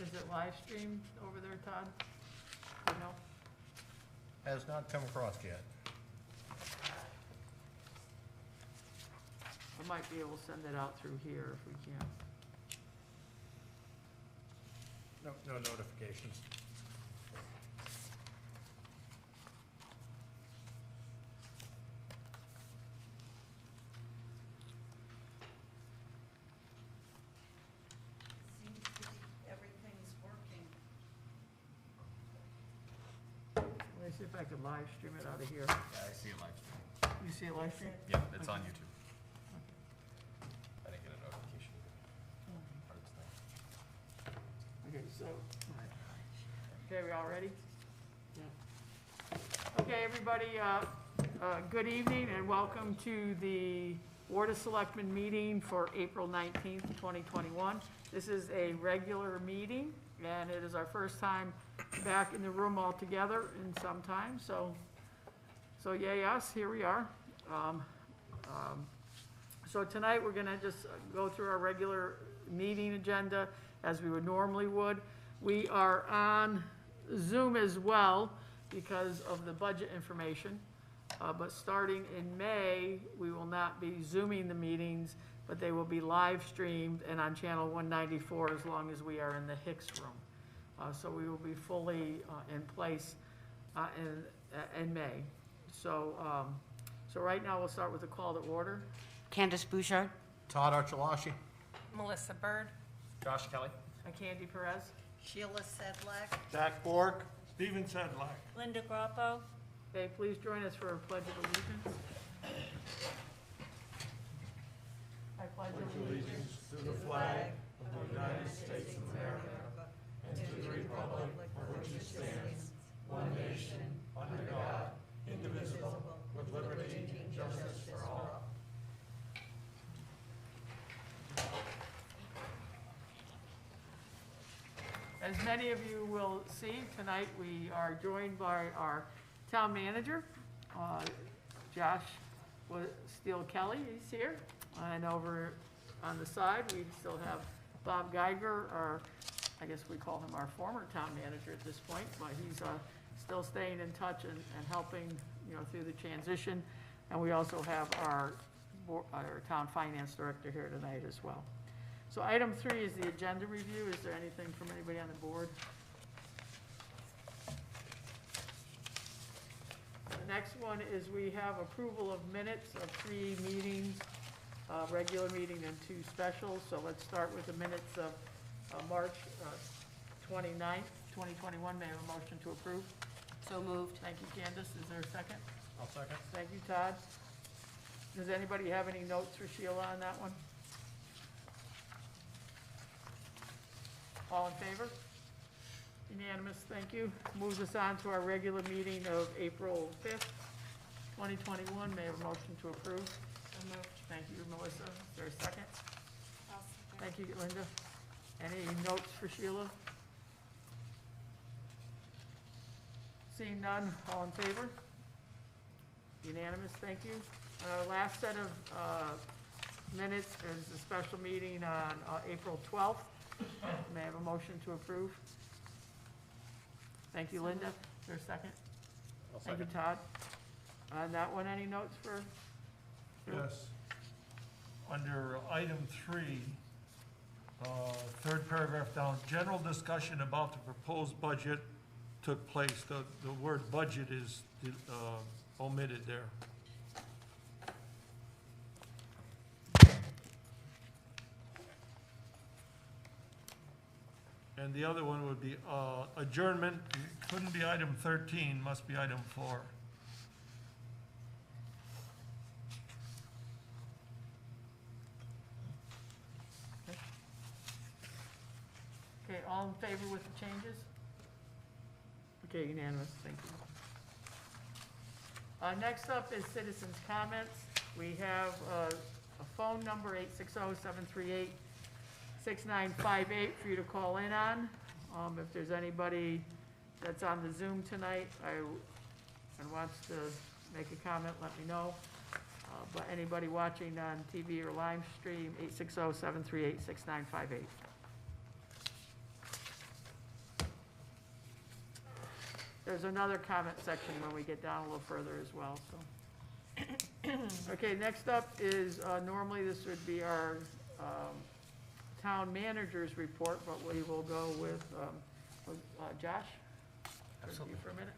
Is it live streamed over there, Todd? You know? Has not come across yet. I might be able to send it out through here if we can. No notifications. Seems to be everything's working. Let me see if I can live stream it out of here. Yeah, I see a live stream. You see it live stream? Yep, it's on Okay. YouTube. I didn't get a notification. Hard stuff. Okay, so, okay, we all ready? Yeah. Okay, everybody, good evening and welcome to the Board of Selectmen meeting for April 19th, 2021. This is a regular meeting and it is our first time back in the room all together in some time, so yay us, here we are. So tonight, we're gonna just go through our regular meeting agenda as we would normally would. We are on Zoom as well because of the budget information. But starting in May, we will not be Zooming the meetings, but they will be live streamed and on channel 194 as long as we are in the Hicks room. So we will be fully in place in May. So right now, we'll start with the call to order. Candace Bouchard. Todd Archulashi. Melissa Bird. Josh Kelly? And Candy Perez. Sheila Sedlak. Zach Bork. Stephen Sedlak. Linda Grappo. Okay, please join us for a pledge of allegiance. I pledge allegiance To the flag of the United States of America and to the republic for which it stands, one nation, under God, indivisible, with liberty and justice for all. As many of you will see, tonight we are joined by our town manager, Josh Steele Kelly, he's here. And over on the side, we still have Bob Geiger, our, I guess we call him our former town manager at this point, but he's still staying in touch and helping, through the transition. And we also have our town finance director here tonight as well. So item 3 is the agenda review. Is there anything from anybody on the board? The next one is we have approval of minutes of 3 meetings, regular meeting and 2 specials. So let's start with the minutes of March 29th, 2021. May I have a motion to approve? So moved. Thank you, Candace. Is there a second? I'll second. Thank you, Todd. Does anybody have any notes for Sheila on that one? All in favor? Unanimous, thank you. Moves us on to our regular meeting of April 5th, 2021. May I have a motion to approve? So moved. Thank you, Melissa. Is there a second? I'll second. Thank you, Linda. Any notes for Sheila? Seeing none, all in favor? Unanimous, thank you. Last set of minutes is a special meeting on April 12th. May I have a motion to approve? Thank you, Linda. Is there a second? I'll Thank you, second. Todd. On that one, any notes for? Yes. Under item 3, third paragraph down, general discussion about the proposed budget took place. The word budget is omitted there. And the other one would be adjournment. Couldn't be item 13, must be item 4. Okay, all in favor with the changes? Okay, unanimous, thank you. Next up is citizens' comments. We have a phone number, 860-738-6958 for you to call in on. If there's anybody that's on the Zoom tonight and wants to make a comment, let me know. But anybody watching on TV or live stream, 860-738-6958. there's another comment section when we get down a little further as well, so. Okay, next up is, normally this would be our town manager's report, but we will go with Josh. Absolutely. For a minute.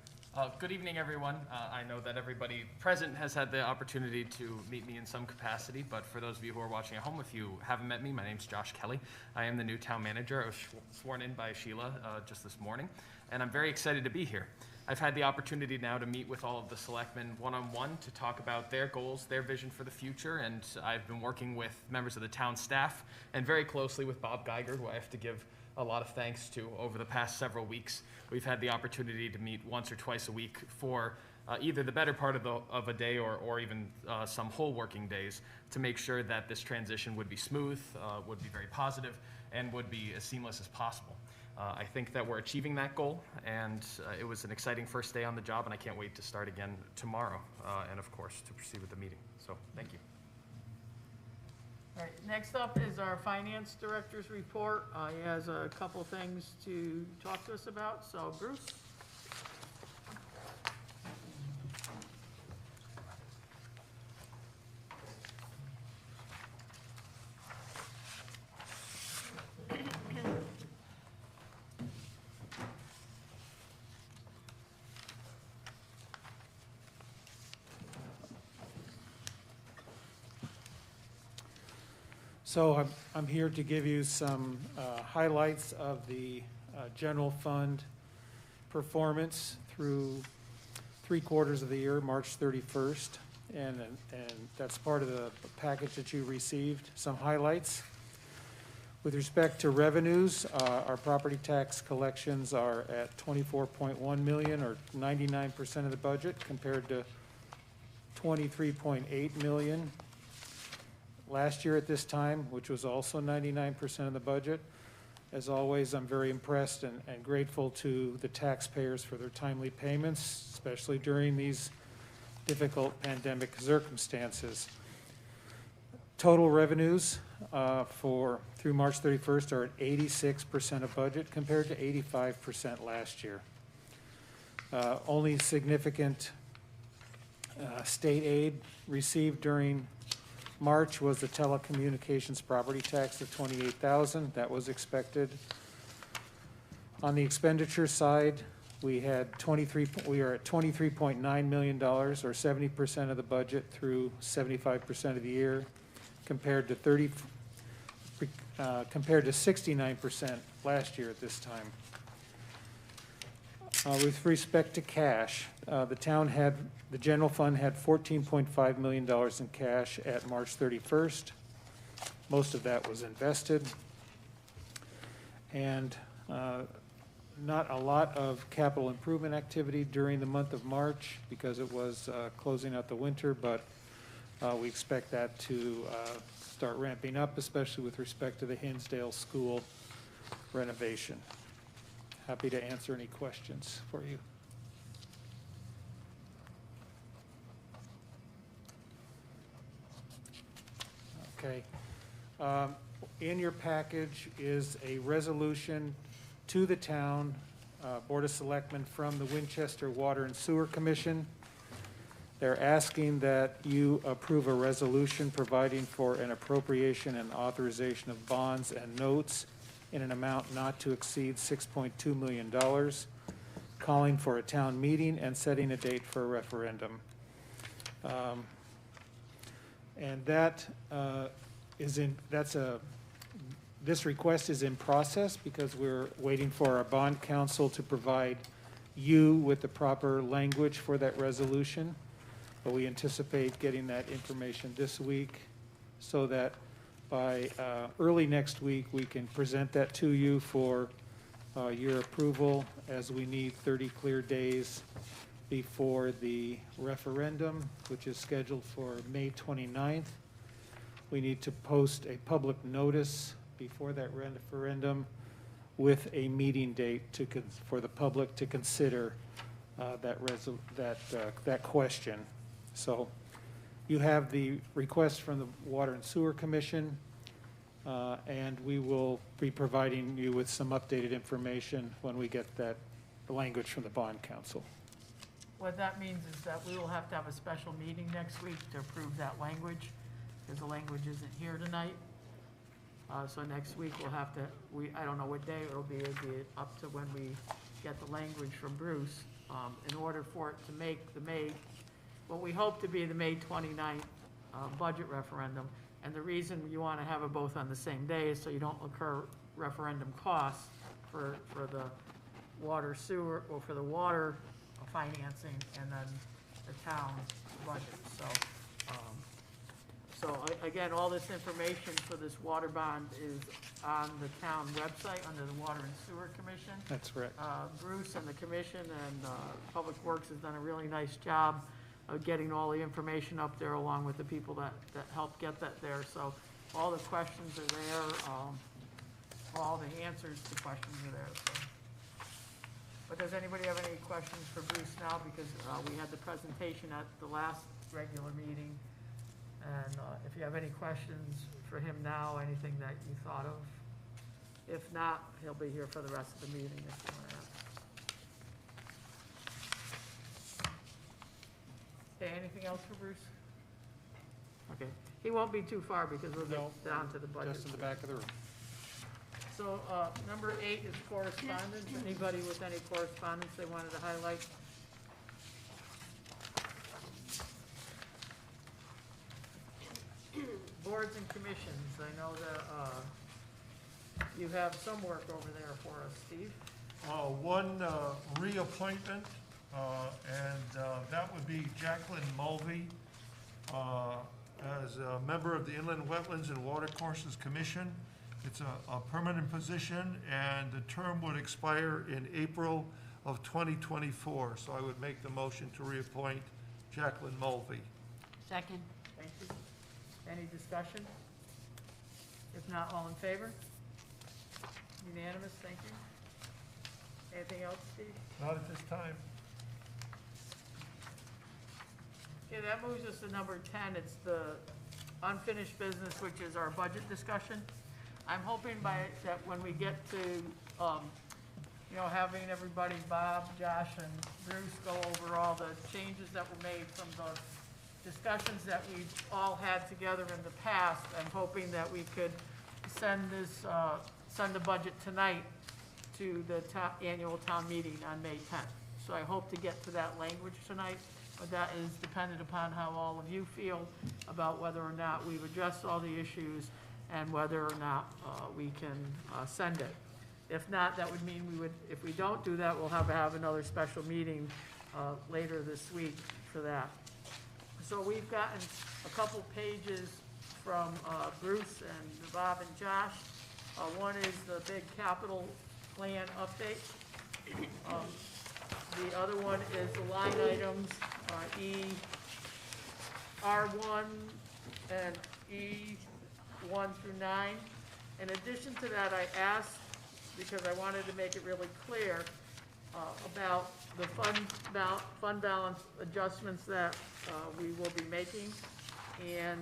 Good evening, everyone. I know that everybody present has had the opportunity to meet me in some capacity, but for those of you who are watching at home, if you haven't met me, my name's Josh Kelly. I am the new town manager. I was sworn in by Sheila just this morning, and I'm very excited to be here. I've had the opportunity now to meet with all of the selectmen one-on-one to talk about their goals, their vision for the future, and I've been working with members of the town staff and very closely with Bob Geiger, who I have to give a lot of thanks to over the past several weeks. We've had the opportunity to meet once or twice a week for either the better part of a day or even some whole working days to make sure that this transition would be smooth, would be very positive, and would be as seamless as possible. I think that we're achieving that goal, and it was an exciting first day on the job, and I can't wait to start again tomorrow, and of course, to proceed with the meeting. So, thank you. All right, next up is our finance director's report. He has a couple things to talk to us about, so Bruce? So I'm here to give you some highlights of the general fund performance through 3/4 of the year, March 31st. And that's part of the package that you received, some highlights. With respect to revenues, our property tax collections are at $24.1 million, or 99% of the budget, compared to $23.8 million last year at this time, which was also 99% of the budget. As always, I'm very impressed and grateful to the taxpayers for their timely payments, especially during these difficult pandemic circumstances. Total revenues through March 31st are at 86% of budget compared to 85% last year. Only significant state aid received during March was the telecommunications property tax of $28,000. That was expected. On the expenditure side, we are at $23.9 million, or 70% of the budget through 75% of the year, compared to 69% last year at this time. With respect to cash, the general fund had $14.5 million in cash at March 31st. Most of that was invested. And not a lot of capital improvement activity during the month of March because it was closing out the winter, but we expect that to start ramping up, especially with respect to the Hinsdale School renovation. Happy to answer any questions for you. Okay. In your package is a resolution to the town Board of Selectmen from the Winchester Water and Sewer Commission. They're asking that you approve a resolution providing for an appropriation and authorization of bonds and notes in an amount not to exceed $6.2 million, calling for a town meeting and setting a date for a referendum. And that this request is in process because we're waiting for our bond counsel to provide you with the proper language for that resolution. But we anticipate getting that information this week so that by early next week, we can present that to you for your approval, as we need 30 clear days before the referendum, which is scheduled for May 29th. We need to post a public notice before that referendum with a meeting date for the public to consider that question. So you have the request from the Water and Sewer Commission, and we will be providing you with some updated information when we get that language from the bond council. What that means is that we will have to have a special meeting next week to approve that language, because the language isn't here tonight. So next week we'll have to, I don't know what day it'll be up to when we get the language from Bruce, in order for it to make the what we hope to be the May 29th budget referendum. And the reason you want to have it both on the same day is so you don't incur referendum costs for the water sewer, or for the water financing, and then the town budget. Again, all this information for this water bond is on the town website under the Water and Sewer Commission. That's correct. Bruce and the commission and Public Works has done a really nice job of getting all the information up there, along with the people that helped get that there. So all the questions are there, all the answers to questions are there. So. But does anybody have any questions for Bruce now? Because we had the presentation at the last regular meeting. And if you have any questions for him now, anything that you thought of. If not, he'll be here for the rest of the meeting if you want to ask. Okay, anything else for Bruce? Okay, he won't be too far because we'll No, get down to the budget. Just in the back of the room. So, number 8 is correspondence. Anybody with any correspondence they wanted to highlight? Boards and commissions, I know that, you have some work over there for us, Steve. One reappointment, and that would be Jacqueline Mulvey as a member of the Inland Wetlands and Watercourses Commission. It's a permanent position, and the term would expire in April of 2024. So I would make the motion to reappoint Jacqueline Mulvey. Second. Thank you. Any discussion? If not, all in favor? Unanimous, thank you. Anything else, Steve? Not at this time. Okay, that moves us to number 10. It's the unfinished business, which is our budget discussion. I'm hoping that when we get to, having everybody, Bob, Josh, and Bruce go over all the changes that were made from the discussions that we've all had together in the past, I'm hoping that we could send the budget tonight to the annual town meeting on May 10th. So I hope to get to that language tonight, but that is dependent upon how all of you feel about whether or not we've addressed all the issues and whether or not we can send it. If not, that would mean if we don't do that, we'll have to have another special meeting later this week for that. So we've gotten a couple pages from Bruce and Bob and Josh. One is the big capital plan update. The other one is the line items, R1 and E1 through 9. In addition to that, I asked, because I wanted to make it really clear, about the fund balance adjustments that we will be making, and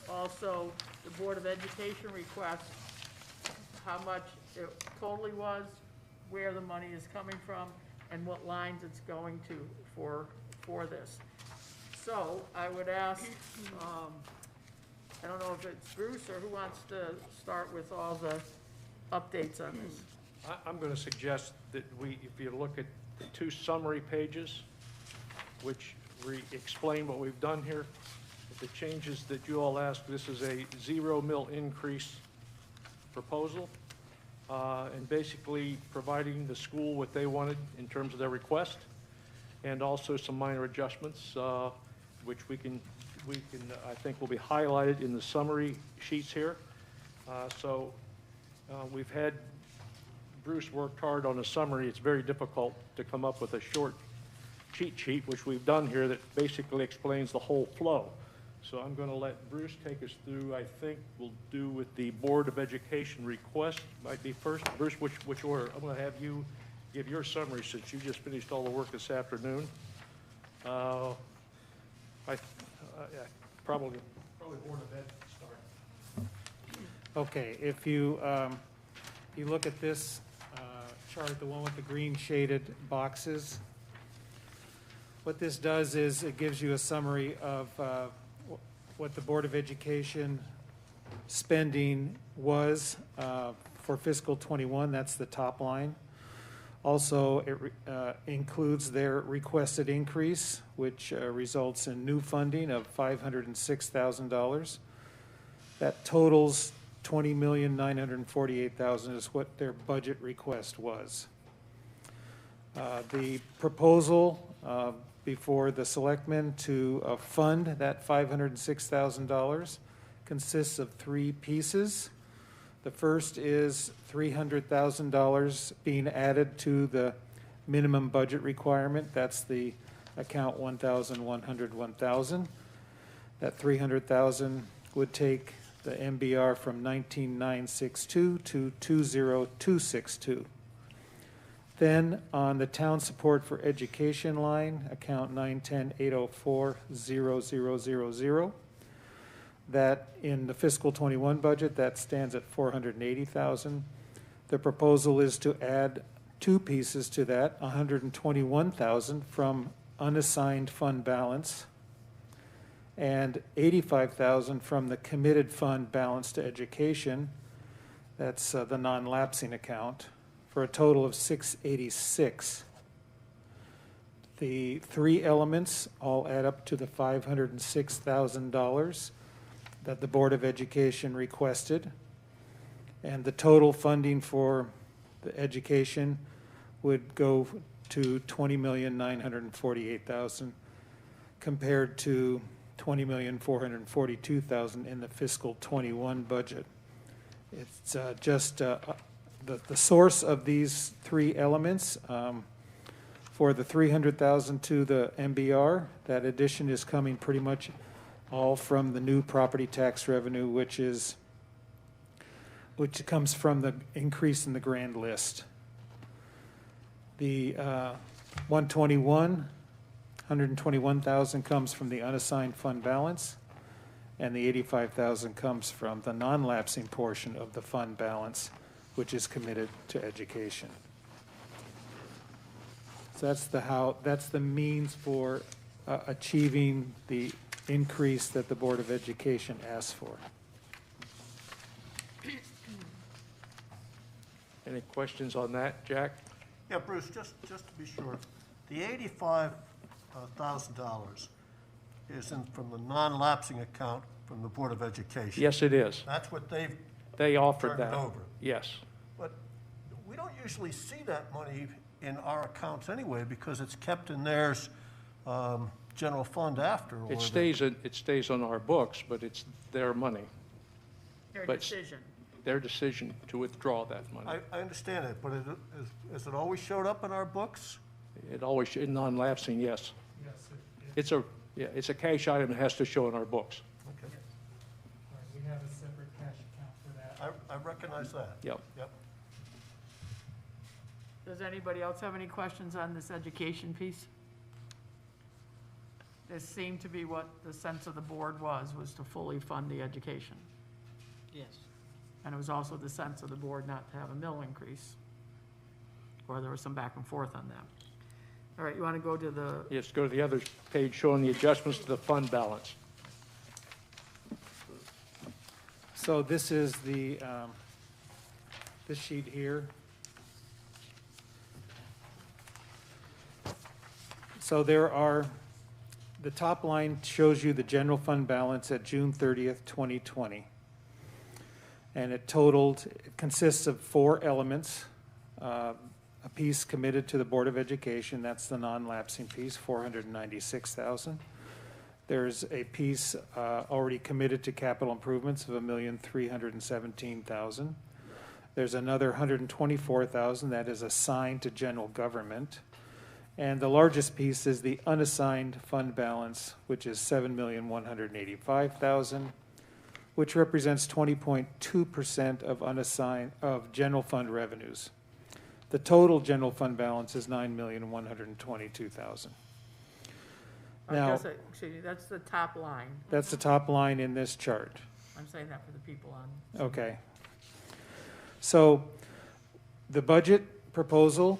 also the Board of Education request, how much it totally was, where the money is coming from, and what lines it's going to for this. So I would ask, I don't know if it's Bruce or who wants to start with all the updates on this. I'm going to suggest that if you look at the 2 summary pages, which explain what we've done here, the changes that you all asked, this is a 0 mil increase proposal, and basically providing the school what they wanted in terms of their request, and also some minor adjustments, which we can I think will be highlighted in the summary sheets here. We've had Bruce worked hard on a summary. It's very difficult to come up with a short cheat sheet, which we've done here, that basically explains the whole flow. So I'm going to let Bruce take us through, I think we'll do with the Board of Education request, might be first. Bruce, which order? I'm going to have you give your summary since you just finished all the work this afternoon. Probably Board of Ed start. Okay, if you look at this chart, the one with the green shaded boxes. What this does is it gives you a summary of what the Board of Education spending was for fiscal '21. That's the top line. Also, it includes their requested increase, which results in new funding of $506,000. That totals $20,948,000 is what their budget request was. The proposal before the selectmen to fund that $506,000 consists of three pieces. The first is $300,000 being added to the minimum budget requirement. That's the account 1,101,000. That $300,000 would take the MBR from 19,962 to 20262. Then on the town support for education line, account 910-804-0000, that in the fiscal '21 budget, that stands at $480,000. The proposal is to add two pieces to that, $121,000 from unassigned fund balance and $85,000 from the committed fund balance to education. That's the non-lapsing account, for a total of $686,000. The three elements all add up to the $506,000 that the Board of Education requested. And the total funding for the education would go to $20,948,000 compared to $20,442,000 in the fiscal '21 budget. It's just the source of these three elements. For the $300,000 to the MBR, that addition is coming pretty much all from the new property tax revenue, which comes from the increase in the grand list. The $121,000 comes from the unassigned fund balance, and the $85,000 comes from the non-lapsing portion of the fund balance, which is committed to education. So that's the means for achieving the increase that the Board of Education asked for. Any questions on that, Jack? Yeah, Bruce, just to be sure, the $85,000 is from the non-lapsing account from the Board of Education. Yes, it is. That's what they've They offered turned it that. over. Yes. But we don't usually see that money in our accounts anyway, because it's kept in theirs general fund after. or It the- stays on our books, but it's their money, Their But- decision. their decision to withdraw that money. I understand it, but has it always showed up in our books? It always, in non-lapsing, yes. Yes, It's a cash item that has to show in our books. Okay, we have a separate cash account for that. I recognize that. Yep. Yep. Does anybody else have any questions on this education piece? This seemed to be what the sense of the board was to fully fund the education. Yes. And it was also the sense of the board not to have a mill increase, or there was some back and forth on that. All right, you want to go to the, Yes, go to the other page showing the adjustments to the fund balance. So this is the, this sheet here. So there are, the top line shows you the general fund balance at June 30th, 2020. And it consists of four elements. A piece committed to the Board of Education, that's the non-lapsing piece, $496,000. There's a piece already committed to capital improvements of $1,317,000. There's another $124,000 that is assigned to general government. And the largest piece is the unassigned fund balance, which is $7,185,000, which represents 20.2% of general fund revenues. The total general fund balance is $9,122,000. Now, excuse me, that's the top line. that's the top line in this chart. I'm saying that for the people on. Okay. So the budget proposal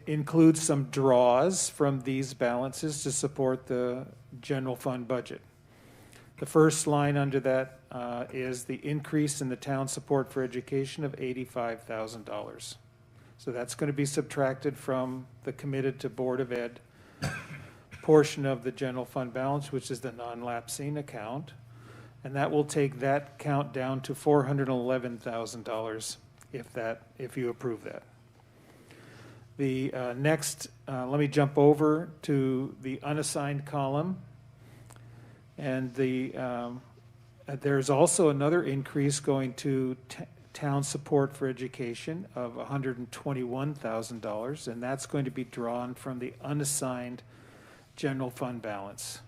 includes some draws from these balances to support the general fund budget. The first line under that is the increase in the town support for education of $85,000. So that's going to be subtracted from the committed to Board of Ed portion of the general fund balance, which is the non-lapsing account. And that will take that count down to $411,000 if you approve that. The next, let me jump over to the unassigned column. And there's also another increase going to town support for education of $121,000, and that's going to be drawn from the unassigned general fund balance.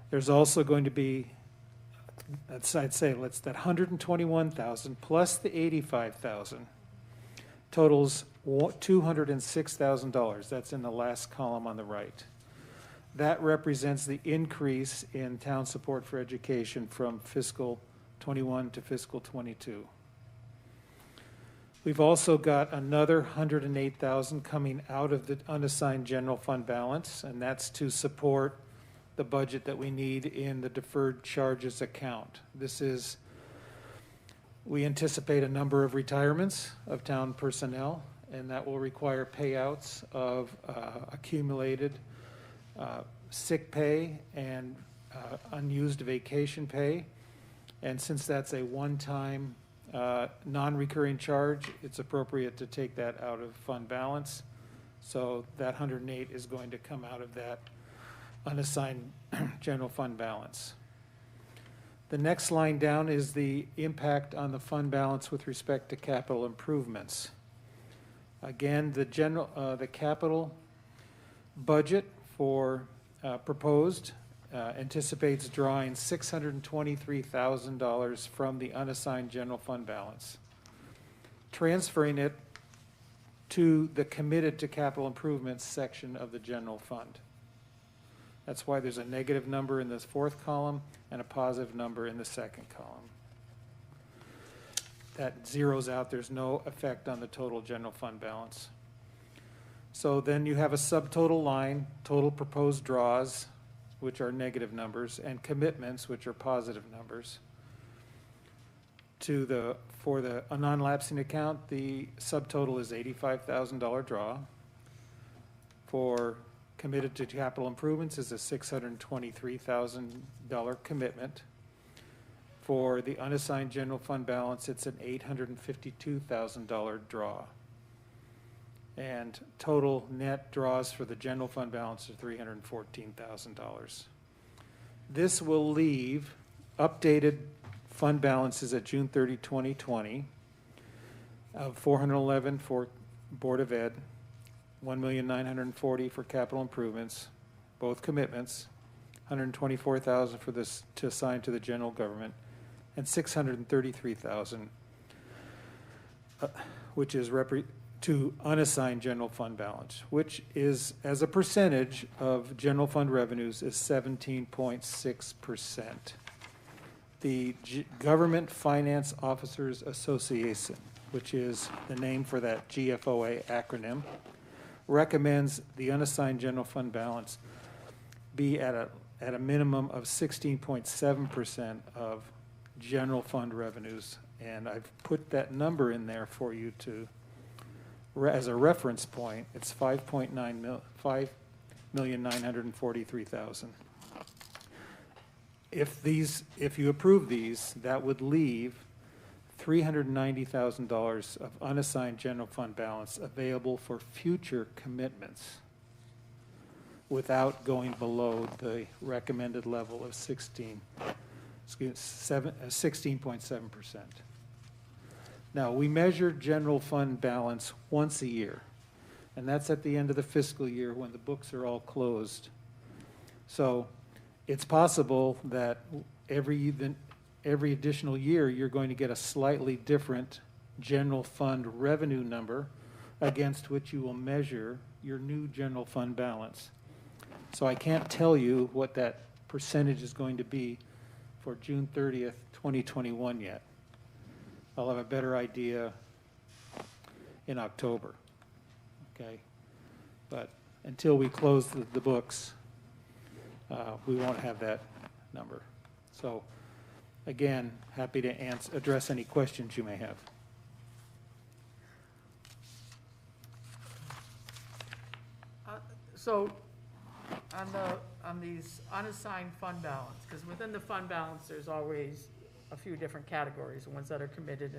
There's also going to be, I'd say, that $121,000 plus the $85,000 totals $206,000. That's in the last column on the right. That represents the increase in town support for education from fiscal 21 to fiscal 22. We've also got another $108,000 coming out of the unassigned general fund balance, and that's to support the budget that we need in the deferred charges account. We anticipate a number of retirements of town personnel, and that will require payouts of accumulated sick pay and unused vacation pay. And since that's a one-time non-recurring charge, it's appropriate to take that out of fund balance. So that 108 is going to come out of that unassigned general fund balance. The next line down is the impact on the fund balance with respect to capital improvements. Again, the capital budget for proposed anticipates drawing $623,000 from the unassigned general fund balance, transferring it to the committed to capital improvements section of the general fund. That's why there's a negative number in this fourth column and a positive number in the second column. That zeroes out. There's no effect on the total general fund balance. So then you have a subtotal line, total proposed draws, which are negative numbers, and commitments, which are positive numbers. For the non-lapsing account, the subtotal is $85,000 draw. For committed to capital improvements is a $623,000 commitment. For the unassigned general fund balance, it's an $852,000 draw. And total net draws for the general fund balance are $314,000. This will leave updated fund balances at June 30, 2020 of $411 for Board of Ed, $1,940,000 for capital improvements, both commitments, $124,000 for this to assign to the general government, and $633,000, which is to unassigned general fund balance, which is, as a percentage of general fund revenues, is 17.6%. The Government Finance Officers Association, which is the name for that GFOA acronym, recommends the unassigned general fund balance be at a minimum of 16.7% of general fund revenues. And I've put that number in there for you to, as a reference point. It's $5,943,000. If you approve these, that would leave $390,000 of unassigned general fund balance available for future commitments without going below the recommended level of 16.7%. Now, we measure general fund balance once a year, and that's at the end of the fiscal year when the books are all closed. So it's possible that every additional year you're going to get a slightly different general fund revenue number against which you will measure your new general fund balance. So I can't tell you what that percentage is going to be for June 30th, 2021 yet. I'll have a better idea in October, okay? But until we close the books, we won't have that number. So, again, happy to address any questions you may have. So, on these unassigned fund balance, because within the fund balance, there's always a few different categories, the ones that are committed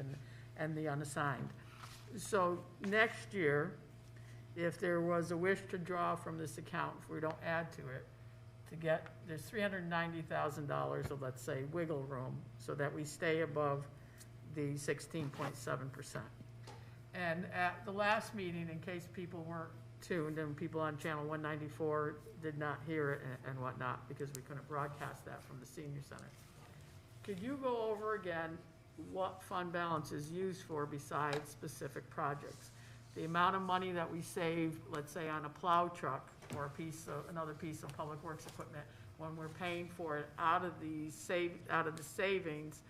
and the unassigned. So next year, if there was a wish to draw from this account, if we don't add to it, there's $390,000 of, let's say, wiggle room, so that we stay above the 16.7%. And at the last meeting, in case people weren't tuned, and people on channel 194 did not hear it and whatnot, because we couldn't broadcast that from the senior center. Could you go over again what fund balance is used for besides specific projects? The amount of money that we save, let's say on a plow truck or another piece of public works equipment, when we're paying for it out of the savings,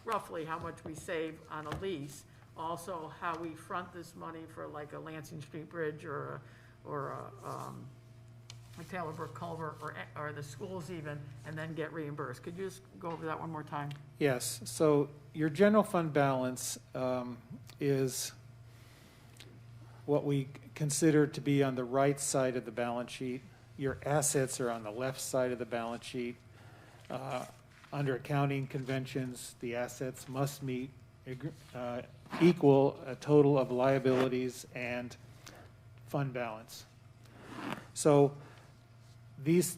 roughly how much we save on a lease. Also, how we front this money for like a Lansing Street Bridge or a Taylor Brook culvert or the schools even, and then get reimbursed. Could you just go over that one more time? Yes, so your general fund balance is what we consider to be on the right side of the balance sheet. Your assets are on the left side of the balance sheet. Under accounting conventions, the assets must equal a total of liabilities and fund balance. So these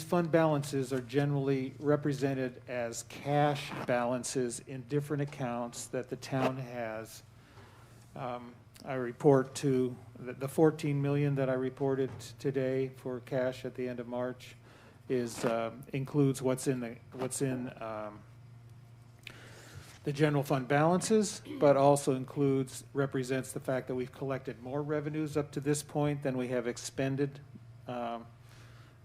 fund balances are generally represented as cash balances in different accounts that the town has. I report to the 14 million that I reported today for cash at the end of March includes what's in the general fund balances, but also represents the fact that we've collected more revenues up to this point than we have expended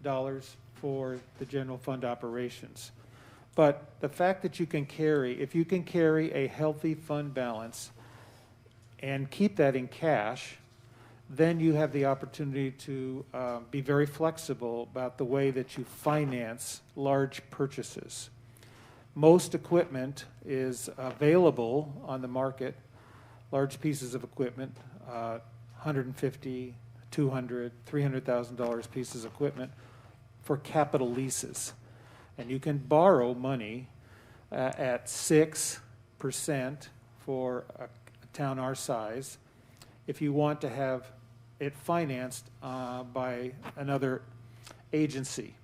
dollars for the general fund operations. But the fact that if you can carry a healthy fund balance and keep that in cash, then you have the opportunity to be very flexible about the way that you finance large purchases. Most equipment is available on the market, large pieces of equipment, $150,000, $200,000, $300,000 pieces of equipment for capital leases. And you can borrow money at 6% for a town our size if you want to have it financed by another agency.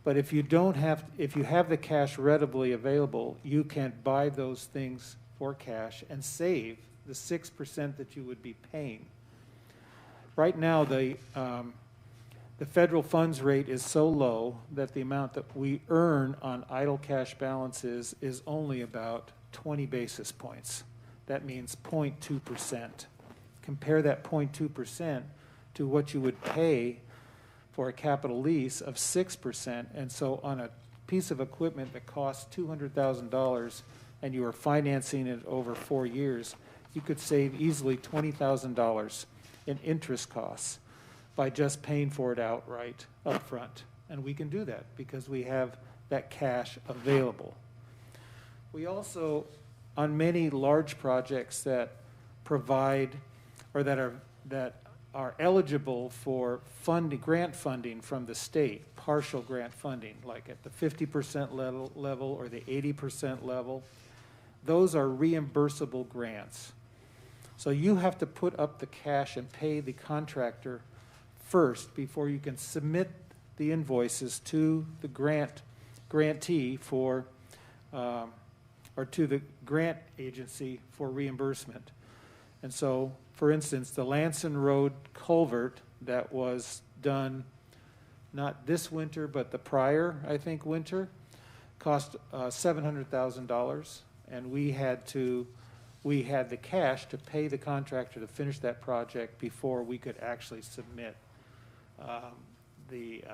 But if you have the cash readily available, you can buy those things for cash and save the 6% that you would be paying. Right now, the federal funds rate is so low that the amount that we earn on idle cash balances is only about 20 basis points. That means 0.2%. Compare that 0.2% to what you would pay for a capital lease of 6%. And so on a piece of equipment that costs $200,000 and you are financing it over 4 years, you could save easily $20,000 in interest costs by just paying for it outright up front. And we can do that because we have that cash available. We also, on many large projects that provide or that are eligible for grant funding from the state, partial grant funding, like at the 50% level or the 80% level, those are reimbursable grants. So you have to put up the cash and pay the contractor first before you can submit the invoices to the grantee or to the grant agency for reimbursement. And so, for instance, the Lansing Road culvert that was done not this winter, but the prior, I think, winter, cost $700,000, and we had the cash to pay the contractor to finish that project before we could actually submit the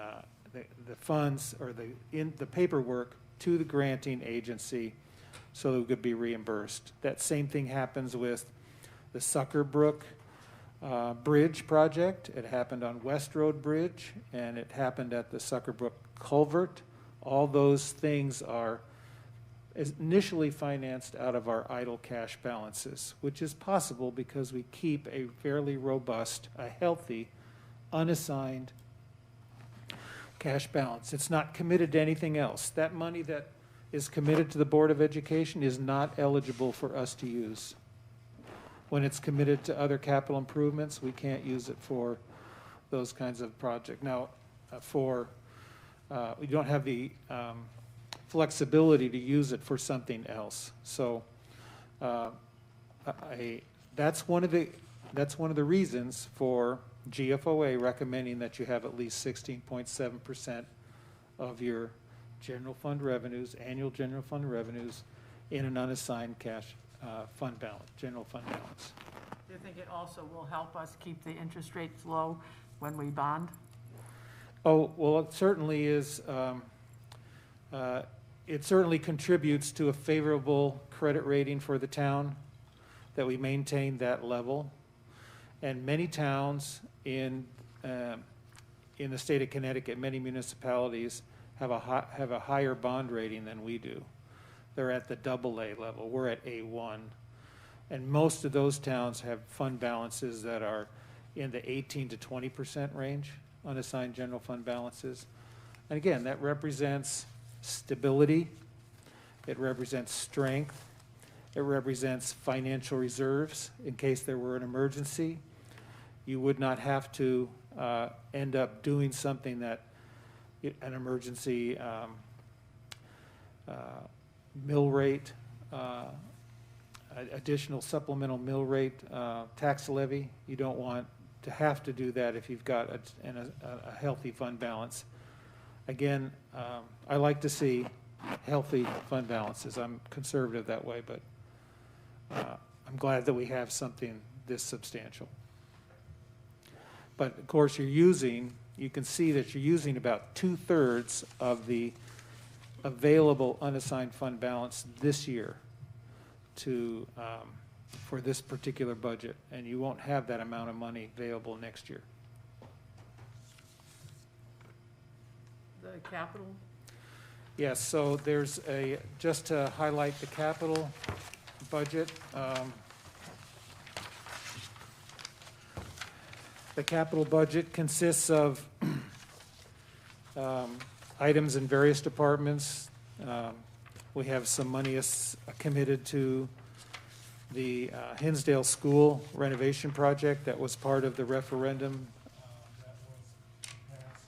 funds or the paperwork to the granting agency so that we could be reimbursed. That same thing happens with the Sucker Brook Bridge project. It happened on West Road Bridge, and it happened at the Sucker Brook Culvert. All those things are initially financed out of our idle cash balances, which is possible because we keep a fairly robust, a healthy, unassigned cash balance. It's not committed to anything else. That money that is committed to the Board of Education is not eligible for us to use. When it's committed to other capital improvements, we can't use it for those kinds of projects. Now, we don't have the flexibility to use it for something else. So that's one of the reasons for GFOA recommending that you have at least 16.7% of your general fund revenues, annual general fund revenues, in an unassigned cash fund balance, general fund balance. Do you think it also will help us keep the interest rates low when we bond? Oh, well, it certainly is. It certainly contributes to a favorable credit rating for the town, that we maintain that level. And many towns in the state of Connecticut, many municipalities have a higher bond rating than we do. They're at the AA level. We're at A1. And most of those towns have fund balances that are in the 18 to 20% range, unassigned general fund balances. And again, that represents stability. It represents strength. It represents financial reserves in case there were an emergency. You would not have to end up doing something that an emergency mill rate, additional supplemental mill rate tax levy. You don't want to have to do that if you've got a healthy fund balance. Again, I like to see healthy fund balances. I'm conservative that way, but I'm glad that we have something this substantial. But of course, you can see that you're using about 2/3 of the available unassigned fund balance this year for this particular budget, and you won't have that amount of money available next year. The capital? Yes, so there's just to highlight the capital budget. The capital budget consists of items in various departments. We have some money committed to the Hinsdale School renovation project that was part of the referendum that was passed.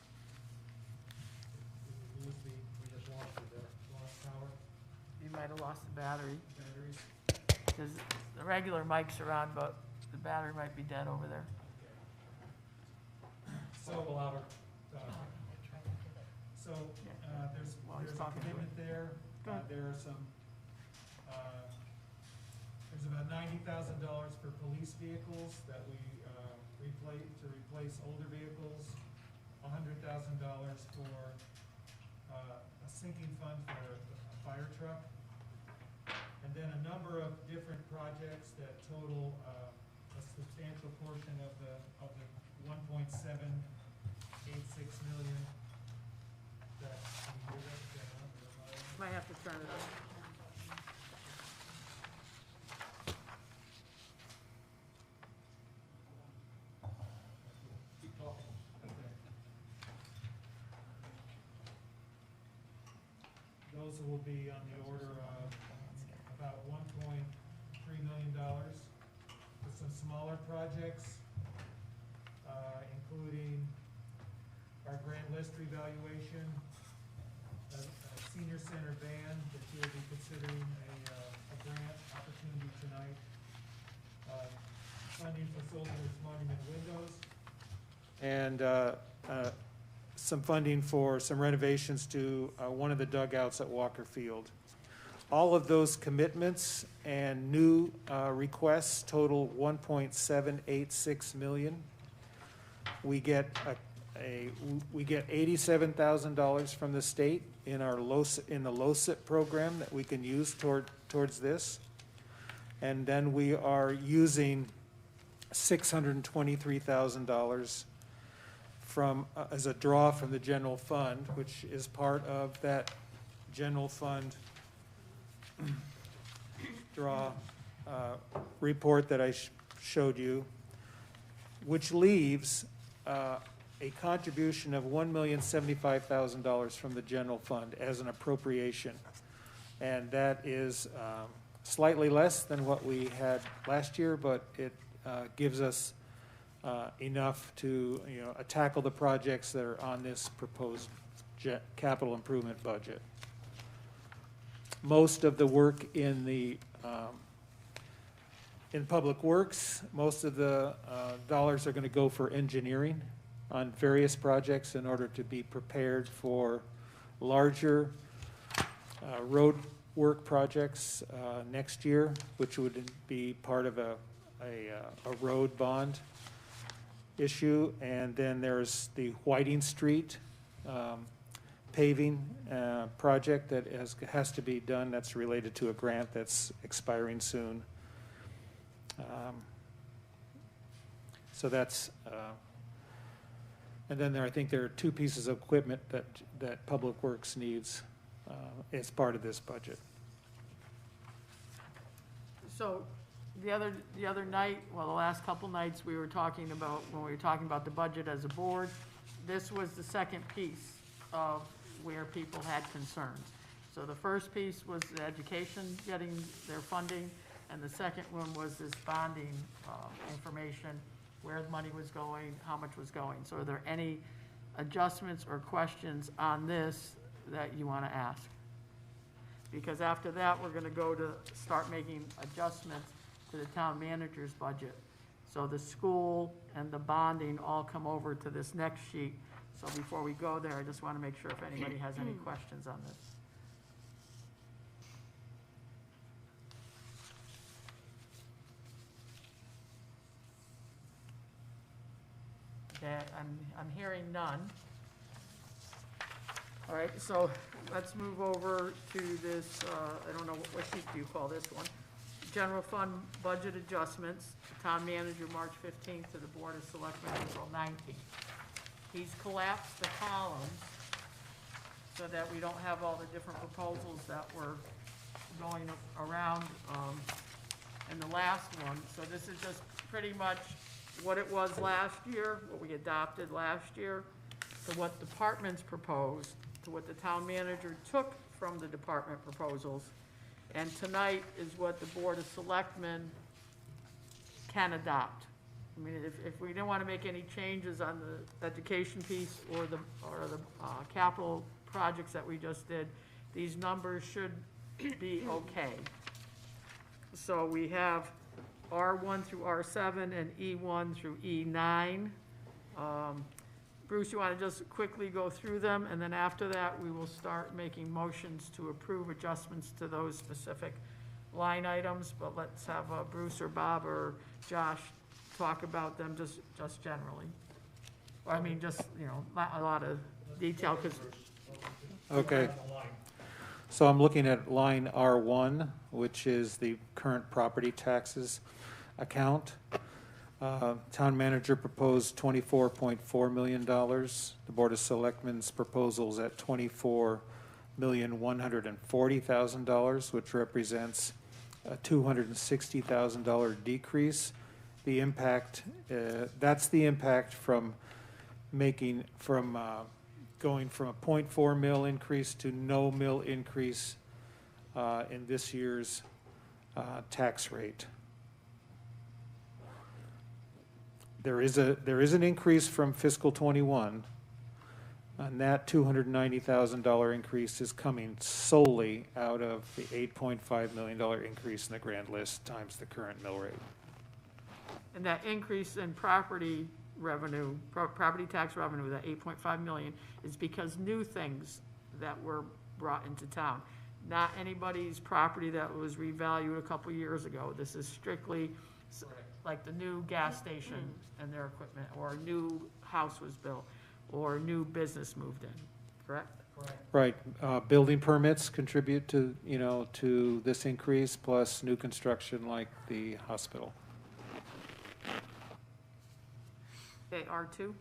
You might have lost the battery. Because the regular mic's are on, but the battery might be dead over there. So louder. So there's a commitment there. There are some. There's about $90,000 for police vehicles that we replace older vehicles. $100,000 for a sinking fund for a fire truck, and then a number of different projects that total a substantial portion of the 1.786 million. Might have to turn it on. Keep talking. Okay. Those will be on the order of about $1.3 million with some smaller projects, including our grant list revaluation, a senior center van that you'll be considering a grant opportunity tonight, funding for Soldiers Monument windows, and some funding for some renovations to one of the dugouts at Walker Field. All of those commitments and new requests total $1.786 million. We get $87,000 from the state in the LoCIP program that we can use towards this. And then we are using $623,000 from, as a draw from the general fund, which is part of that general fund draw report that I showed you, which leaves a contribution of $1,075,000 from the general fund as an appropriation. And that is slightly less than what we had last year, but it gives us enough to, tackle the projects that are on this proposed capital improvement budget. Most of the work in the in Public Works, most of the dollars are going to go for engineering on various projects in order to be prepared for larger road work projects next year, which would be part of a road bond issue. And then there's the Whiting Street paving project that has to be done. That's related to a grant that's expiring soon. So that's, and then I think there are two pieces of equipment that Public Works needs as part of this budget. So the other night, well, the last couple nights, we were talking about, when we were talking about the budget as a board, this was the second piece of where people had concerns. So the first piece was the education getting their funding, and the second one was this bonding information, where the money was going, how much was going. So are there any adjustments or questions on this that you want to ask? Because after that, we're going to go to start making adjustments to the town manager's budget. So the school and the bonding all come over to this next sheet. So before we go there, I just want to make sure if anybody has any questions on this. Okay, I'm hearing none. All right, so let's move over to this, I don't know, what sheet do you call this one? General fund budget adjustments, town manager March 15th to the Board of Selectmen April 19th. He's collapsed the columns so that we don't have all the different proposals that were going around in the last one. So this is just pretty much what it was last year, what we adopted last year, to what departments proposed, to what the town manager took from the department proposals. And tonight is what the Board of Selectmen can adopt. I mean, if we didn't want to make any changes on the education piece or the capital projects that we just did, these numbers should be okay. So we have R1 through R7 and E1 through E9. Bruce, you want to just quickly go through them, and then after that, we will start making motions to approve adjustments to those specific line items, but let's have Bruce or Bob or Josh talk about them just generally. Or I mean, just, not a lot of detail, because. Okay. So I'm looking at line R1, which is the current property taxes account. Town manager proposed $24.4 million. The Board of Selectmen's proposals at $24,140,000, which represents a $260,000 decrease. The impact, that's the impact from going from a 0.4 mil increase to no mil increase in this year's tax rate. There is an increase from fiscal '21, and that $290,000 increase is coming solely out of the $8.5 million increase in the grand list times the current mill rate. And that increase in property revenue, property tax revenue, that 8.5 million, is because new things that were brought into town. Not anybody's property that was revalued a couple years ago. This is strictly like the new gas station and their equipment, or a new house was built, or a new business moved in, correct? Right, building permits contribute to, to this increase, plus new construction like the hospital. R2?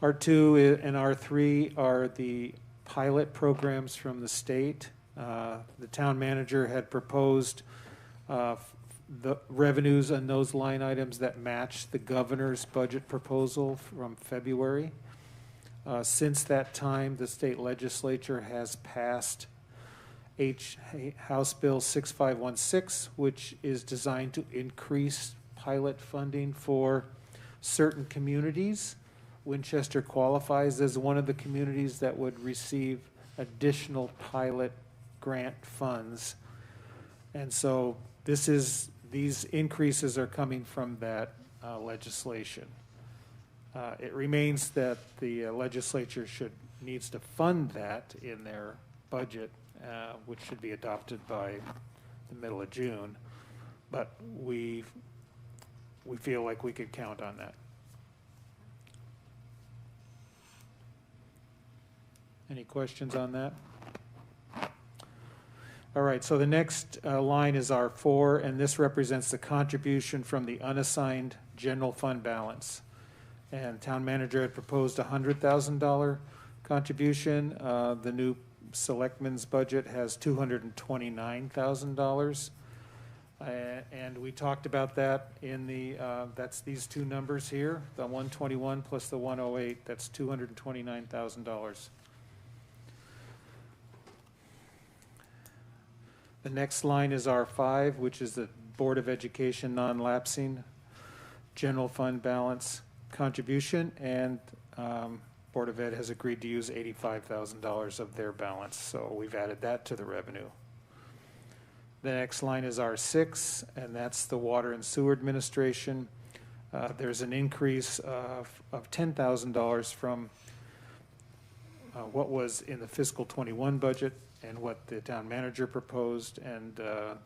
R2 and R3 are the pilot programs from the state. The town manager had proposed the revenues on those line items that match the governor's budget proposal from February. Since that time, the state legislature has passed House Bill 6516, which is designed to increase pilot funding for certain communities. Winchester qualifies as one of the communities that would receive additional pilot grant funds. And so these increases are coming from that legislation. It remains that the legislature needs to fund that in their budget, which should be adopted by the middle of June. But we feel like we could count on that. Any questions on that? All right, so the next line is R4, and this represents the contribution from the unassigned general fund balance. And town manager had proposed a $100,000 contribution. The new selectmen's budget has $229,000. And we talked about that in the, that's these two numbers here, the 121 plus the 108, that's $229,000. The next line is R5, which is the Board of Education non-lapsing general fund balance contribution, and Board of Ed has agreed to use $85,000 of their balance, so we've added that to the revenue. The next line is R6, and that's the Water and Sewer Administration. There's an increase of $10,000 from what was in the fiscal 21 budget and what the town manager proposed, and the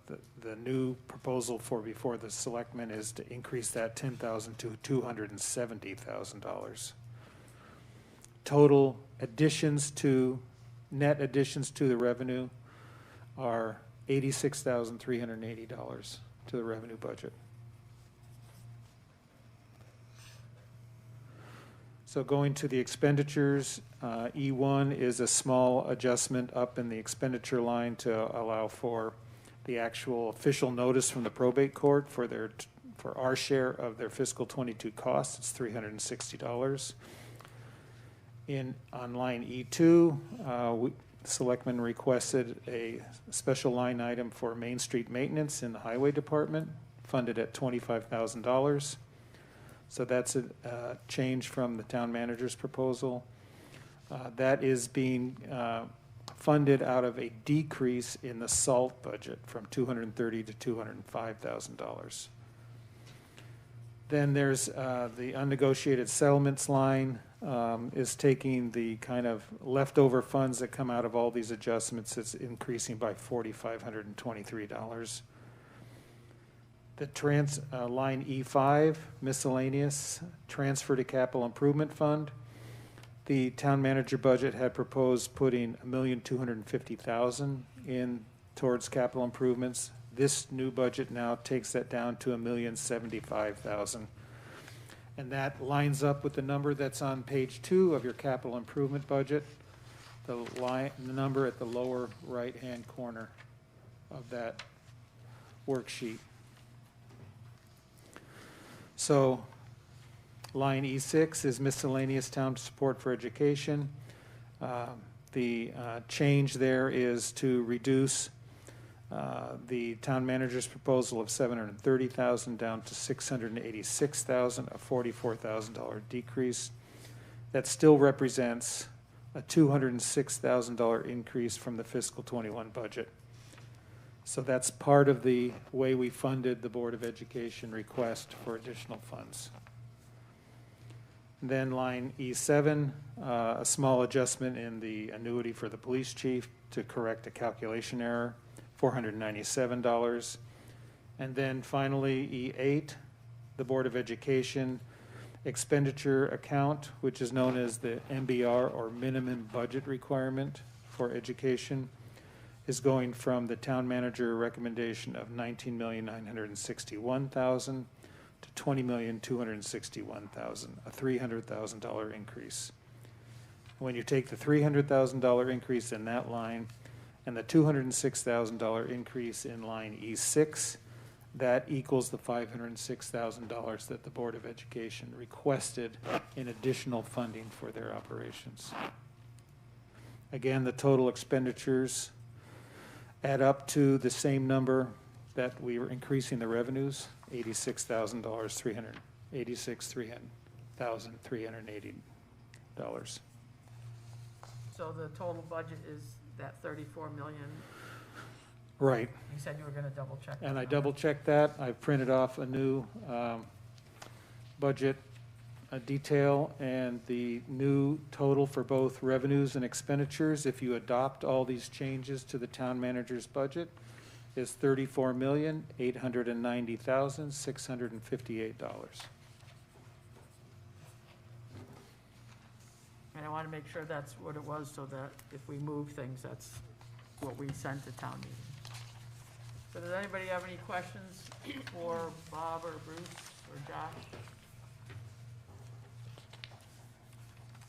new proposal before the selectmen is to increase that $10,000 to $270,000. Total net additions to the revenue are $86,380 to the revenue budget. So going to the expenditures, E1 is a small adjustment up in the expenditure line to allow for the actual official notice from the probate court for our share of their fiscal 22 costs. It's $360. On line E2, selectmen requested a special line item for Main Street maintenance in the highway department, funded at $25,000. So that's a change from the town manager's proposal. That is being funded out of a decrease in the SALT budget from $230,000 to $205,000. Then there's the unnegotiated settlements line is taking the kind of leftover funds that come out of all these adjustments. It's increasing by $4,523. The line E5, miscellaneous, transfer to capital improvement fund. The town manager budget had proposed putting $1,250,000 in towards capital improvements. This new budget now takes that down to $1,075,000. And that lines up with the number that's on page 2 of your capital improvement budget, the number at the lower right-hand corner of that worksheet. So line E6 is miscellaneous town support for education. The change there is to reduce the town manager's proposal of $730,000 down to $686,000, a $44,000 decrease. That still represents a $206,000 increase from the fiscal 21 budget. So that's part of the way we funded the Board of Education request for additional funds. Then line E7, a small adjustment in the annuity for the police chief to correct a calculation error, $497. And then finally, E8, the Board of Education expenditure account, which is known as the MBR, or minimum budget requirement for education, is going from the town manager recommendation of $19,961,000 to $20,261,000, a $300,000 increase. When you take the $300,000 increase in that line and the $206,000 increase in line E6, that equals the $506,000 that the Board of Education requested in additional funding for their operations. Again, the total expenditures add up to the same number that we were increasing the revenues, $86,380. So the total budget is that 34 million. Right. You said you were gonna double check. And that I number. double-checked that. I printed off a new budget detail, and the new total for both revenues and expenditures, if you adopt all these changes to the town manager's budget, is $34,890,658. And I wanna make sure that's what it was, so that if we move things, that's what we send to town meeting. So does anybody have any questions for Bob or Bruce or Josh?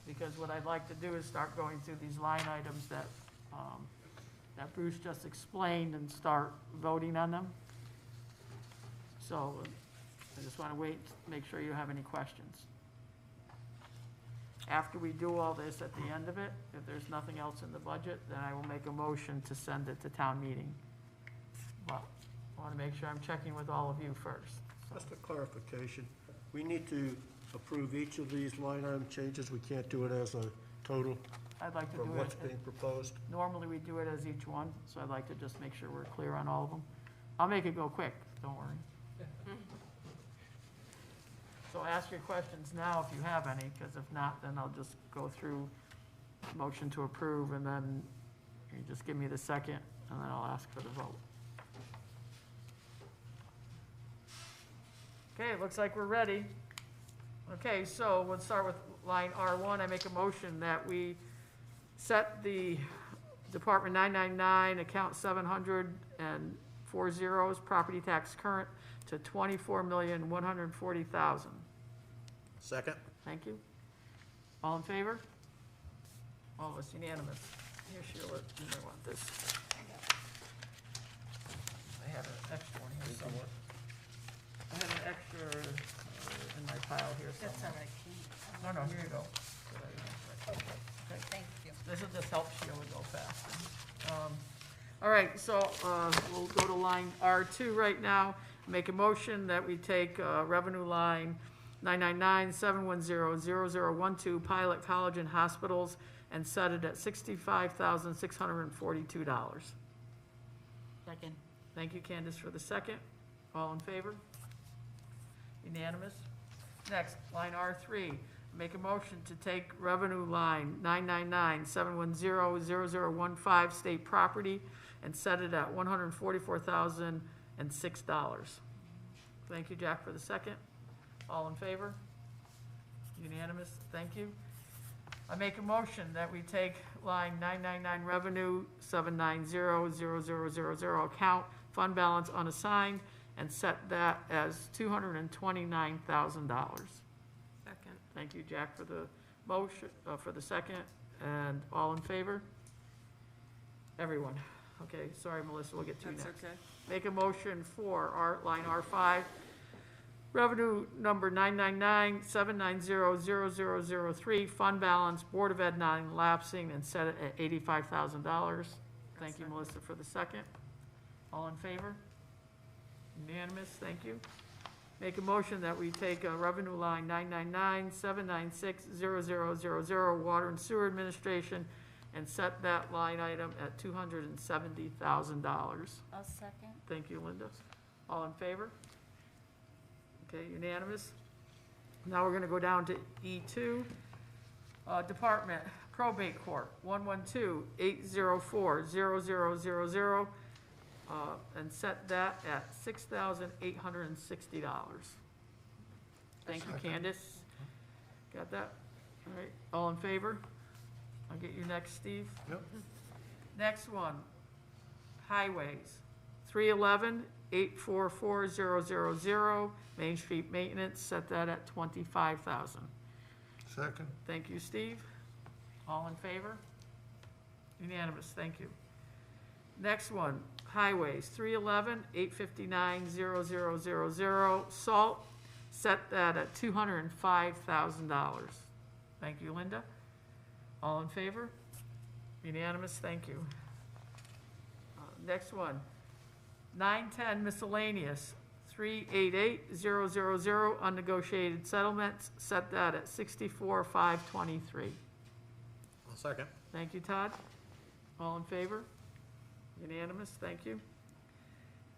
Because what I'd like to do is start going through these line items that, that Bruce just explained and start voting on them. So I just want to wait, make sure you have any questions. After we do all this, at the end of it, if there's nothing else in the budget, then I will make a motion to send it to town meeting. But I want to make sure I'm checking with all of you first. Just a clarification, we need to approve each of these line item changes, we can't do it as a total I'd like to from do what's it, being proposed? normally we do it as each one, so I'd like to just make sure we're clear on all of them. I'll make it go quick, don't worry. So ask your questions now if you have any, because if not, then I'll just go through motion to approve, and then you just give me the second, and then I'll ask for the vote. Okay, it looks like we're ready. Okay, so we'll start with line R1. I make a motion that we set the Department 999, account 700 and 40, property tax current, to $24,140,000. Second? Thank you. All in favor? All of us unanimous. Here, Sheila, you may want this. I have an extra one here somewhere. I have an extra in my pile here That's all somewhere. right. No, here you go. Okay. Thank you. This will just help Sheila go fast. All right, so we'll go to line R2 right now. Make a motion that we take revenue line 999-710-0012, Pilot College and Hospitals, and set it at $65,642. Second. Thank you, Candace, for the second. All in favor? Unanimous. Next, line R3, make a motion to take revenue line 999-710-0015, state property, and set it at $144,006. Thank you, Jack, for the second. All in favor? Unanimous, thank you. I make a motion that we take line 999 revenue 790-0000 account, fund balance unassigned, and set that as $229,000. Second. Thank you, Jack, for the motion, for the second, and all in favor? Everyone. Okay, sorry, Melissa, we'll get to you next. That's okay. Make a motion for line R5, revenue number 999-790-0003, fund balance, Board of Ed non-lapsing, and set it at $85,000. Thank you, Melissa, for the second. All in favor? Unanimous, thank you. Make a motion that we take revenue line 999-796-0000, Water and Sewer Administration, and set that line item at $270,000. I'll second. Thank you, Linda. All in favor? Okay, unanimous. Now we're gonna go down to E2. Department Probate Court, 112-804-0000, and set that at $6,860. Thank you, Candace. Got that? All right, all in favor? I'll get you next, Steve. Yep. Next one, highways, 311 844000, Main Street Maintenance, set that at $25,000. Second. Thank you, Steve. All in favor? Unanimous, thank you. Next one, Highways, 311, 859, 0000, Salt, set that at $205,000. Thank you, Linda. All in favor? Unanimous, thank you. Next one, 910 miscellaneous, 388,000, unnegotiated settlements, set that at $64,523. I'll second. Thank you, Todd. All in favor? Unanimous, thank you.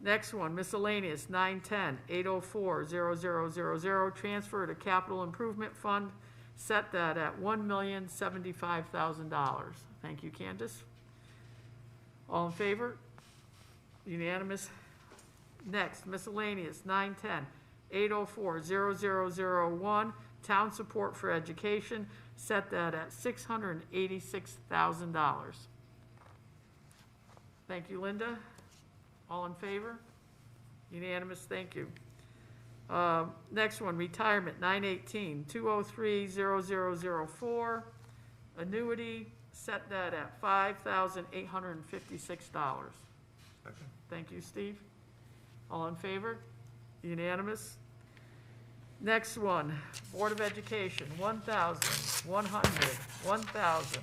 Next one, miscellaneous, 910, 804,0000, transfer to capital improvement fund, set that at $1,075,000. Thank you, Candace. All in favor? Unanimous. Next, miscellaneous, 910, 804,0001, town support for education, set that at $686,000. Thank you, Linda. All in favor? Unanimous, thank you. Next one, retirement, 918, 203,0004, annuity, set that at $5,856. Second. Thank you, Steve. All in favor? Unanimous. Next one, Board of Education, 1,100, 1,000.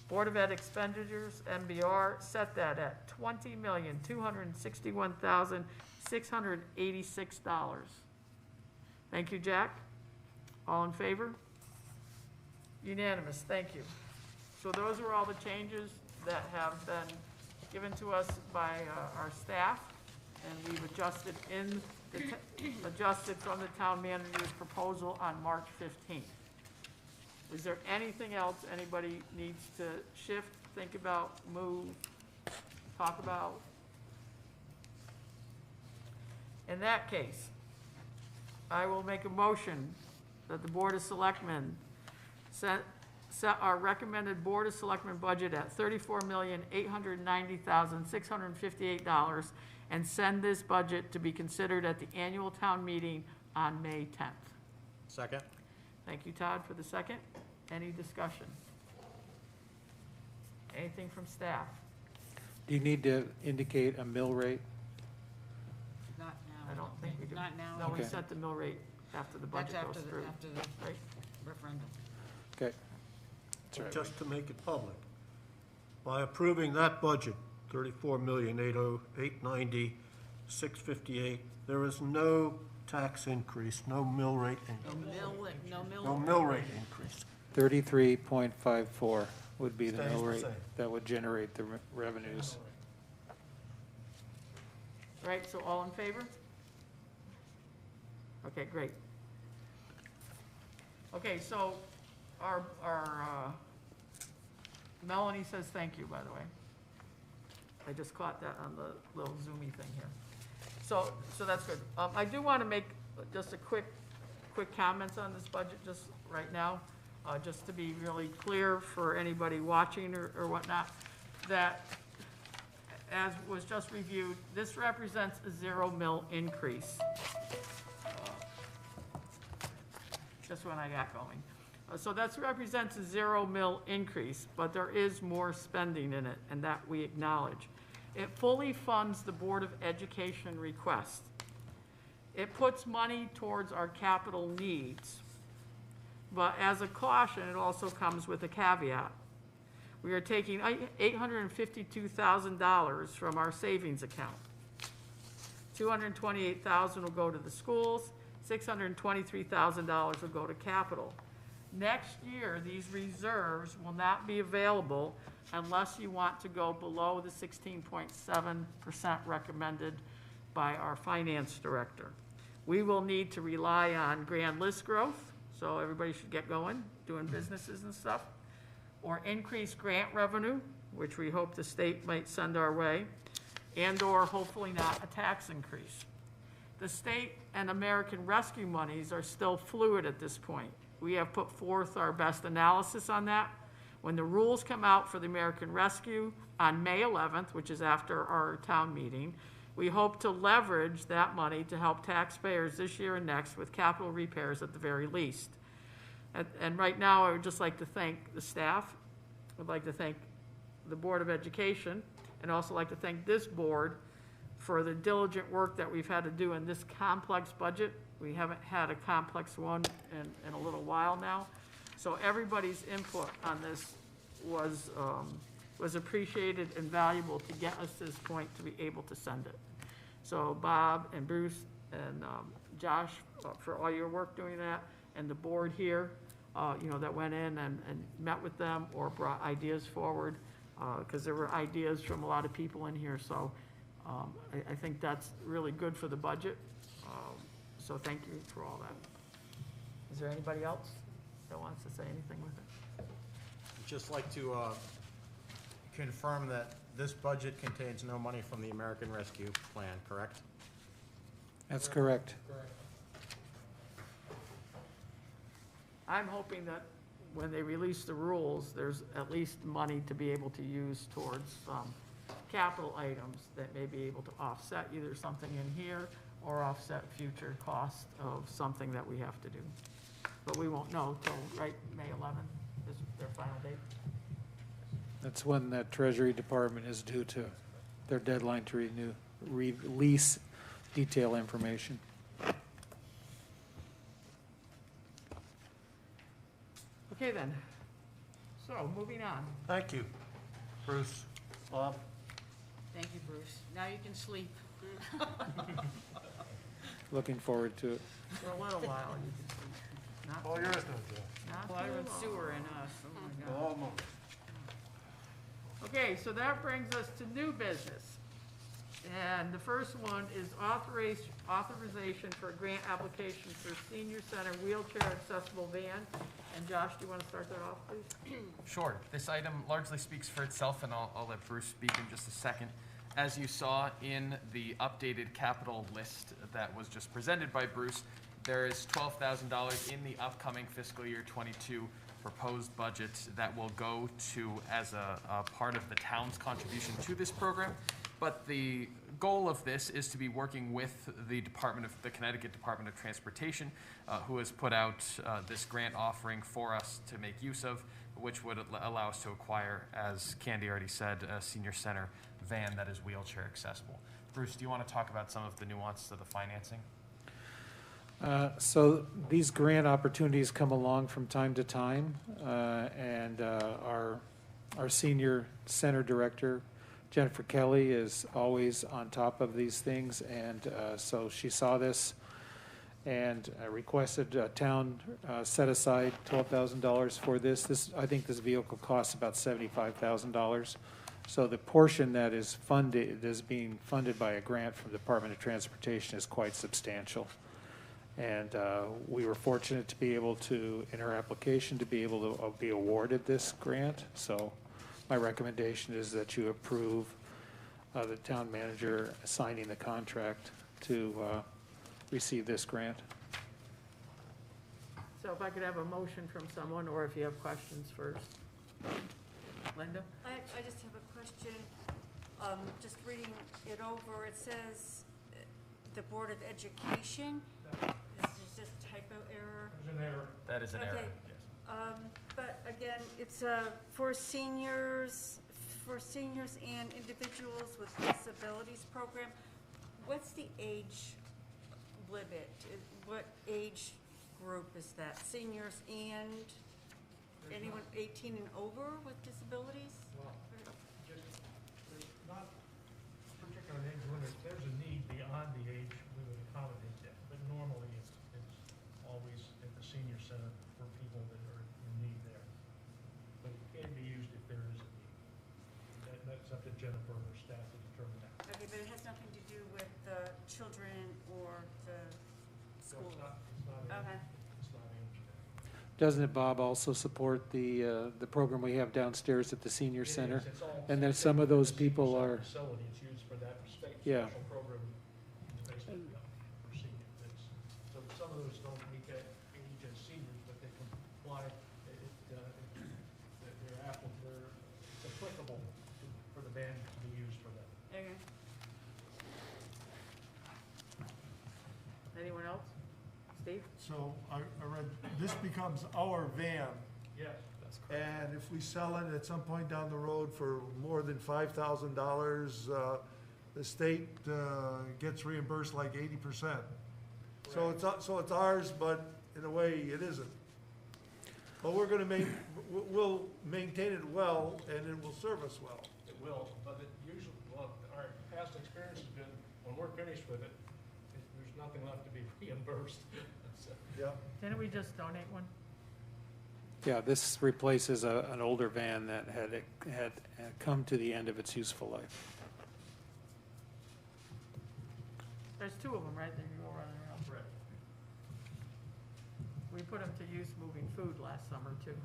Board of Ed expenditures, MBR, set that at $20,261,686. Thank you, Jack. All in favor? Unanimous, thank you. So those are all the changes that have been given to us by our staff, and we've adjusted adjusted from the town manager's proposal on March 15th. Is there anything else anybody needs to shift, think about, move, talk about? In that case, I will make a motion that the Board of Selectmen set our recommended Board of Selectmen budget at $34,890,658 and send this budget to be considered at the annual town meeting on May 10th. Second. Thank you, Todd, for the second. Any discussion? Anything from staff? Do you need to indicate a mill rate? Not now. I don't think we do. Not now. No, we Okay. set the mill rate after the That's budget goes after through. the Right? referendum. Okay. That's right. Just to make it public, by approving that budget, $34,890,658, there is no tax increase, no mill rate increase. No mill rate increase. 33.54 would be the Stays mill the rate same. that would generate the revenues. Right, so all in favor? Okay, great. Okay, so our Melanie says thank you, by the way. I just caught that on the little Zoomy thing here. So that's good. I do want to make just a quick comments on this budget just right now, just to be really clear for anybody watching or whatnot, that as was just reviewed, this represents a 0 mil increase. Just when I got going. So that represents a 0 mil increase, but there is more spending in it, and that we acknowledge. It fully funds the Board of Education request. It puts money towards our capital needs. But as a caution, it also comes with a caveat. We are taking $852,000 from our savings account. $228,000 will go to the schools, $623,000 will go to capital. Next year, these reserves will not be available unless you want to go below the 16.7% recommended by our finance director. We will need to rely on grand list growth, so everybody should get going, doing businesses and stuff, or increase grant revenue, which we hope the state might send our way, and/or hopefully not a tax increase. The state and American Rescue monies are still fluid at this point. We have put forth our best analysis on that. When the rules come out for the American Rescue on May 11th, which is after our town meeting, We hope to leverage that money to help taxpayers this year and next with capital repairs at the very least. And right now, I would just like to thank the staff. I'd like to thank the Board of Education, and also like to thank this board for the diligent work that we've had to do in this complex budget. We haven't had a complex one in a little while now. So everybody's input on this was appreciated and valuable to get us to this point to be able to send it. So Bob and Bruce and Josh, for all your work doing that, and the board here, that went in and met with them or brought ideas forward, because there were ideas from a lot of people in here, so I think that's really good for the budget. So thank you for all that. Is there anybody else that wants to say anything with it? Just like to confirm that this budget contains no money from the American Rescue Plan, correct? That's correct. I'm hoping that when they release the rules, there's at least money to be able to use towards capital items that may be able to offset either something in here or offset future cost of something that we have to do. But we won't know till, right, May 11th is their final date. That's when the Treasury Department is due to their deadline to release detail information. Okay then, so moving on. Thank you, Bruce. Bob? Thank you, Bruce. Now you can sleep. Looking forward to it. For a little while, you can see. Not All too- yours, no, Joe. not Water too and long. sewer in us, oh my God. Almost. Okay, so that brings us to new business. And the first one is authorization for a grant application for senior center wheelchair accessible van. And Josh, do you want to start that off, please? Sure. This item largely speaks for itself, and I'll let Bruce speak in just a second. As you saw in the updated capital list that was just presented by Bruce, there is $12,000 in the upcoming fiscal year 22 proposed budget that will go to as a part of the town's contribution to this program. But the goal of this is to be working with the Connecticut Department of Transportation, who has put out this grant offering for us to make use of, which would allow us to acquire, as Candy already said, a senior center van that is wheelchair accessible. Bruce, do you want to talk about some of the nuances of the financing? So these grant opportunities come along from time to time, and our senior center director, Jennifer Kelly, is always on top of these things, and so she saw this and requested a town set aside $12,000 for this. I think this vehicle costs about $75,000. So the portion that is being funded by a grant from the Department of Transportation is quite substantial. And we were fortunate to be able to, in our application, to be able to be awarded this grant. So my recommendation is that you approve the town manager signing the contract to receive this grant. So if I could have a motion from someone, or if you have questions first. Linda? I just have a question. Just reading it over, it says the Board of Education. This is just a typo error. There's an error. That is an error, Okay. yes. But again, it's for seniors and individuals with disabilities program. What's the age limit? What age group is that? Seniors and anyone 18 and over with disabilities? Well, there's not a particular age limit. There's a need beyond the age we would accommodate that. But normally, it's always at the senior center for people that are in need there. But it can be used if there is a need. That's up to Jennifer or staff to determine that. Okay, but it has nothing to do with the children or the So school? it's not Okay. it's not age. Doesn't it, Bob, also support the program we have downstairs at the senior center? It's all- And then some of those people are, Facility, it's used for that Yeah. special program, basically, for senior. So some of those don't meet that age as seniors, but they comply, it's applicable for the band to be used for them. Okay. Anyone else? Steve? So I read, this becomes our van, Yes. That's correct. and if we sell it at some point down the road for more than $5,000, the state gets reimbursed like 80%. So it's ours, but in a way, it isn't. But we're gonna we'll maintain it well, and it will serve us well. It will, but it usually, well, our past experience has been, when we're finished with it, there's nothing left to be reimbursed. So, Yeah. Didn't we just donate one? Yeah, this replaces an older van that had come to the end of its useful life. There's two of them, right, that you go running around. Right. We put them to use moving food last summer, too.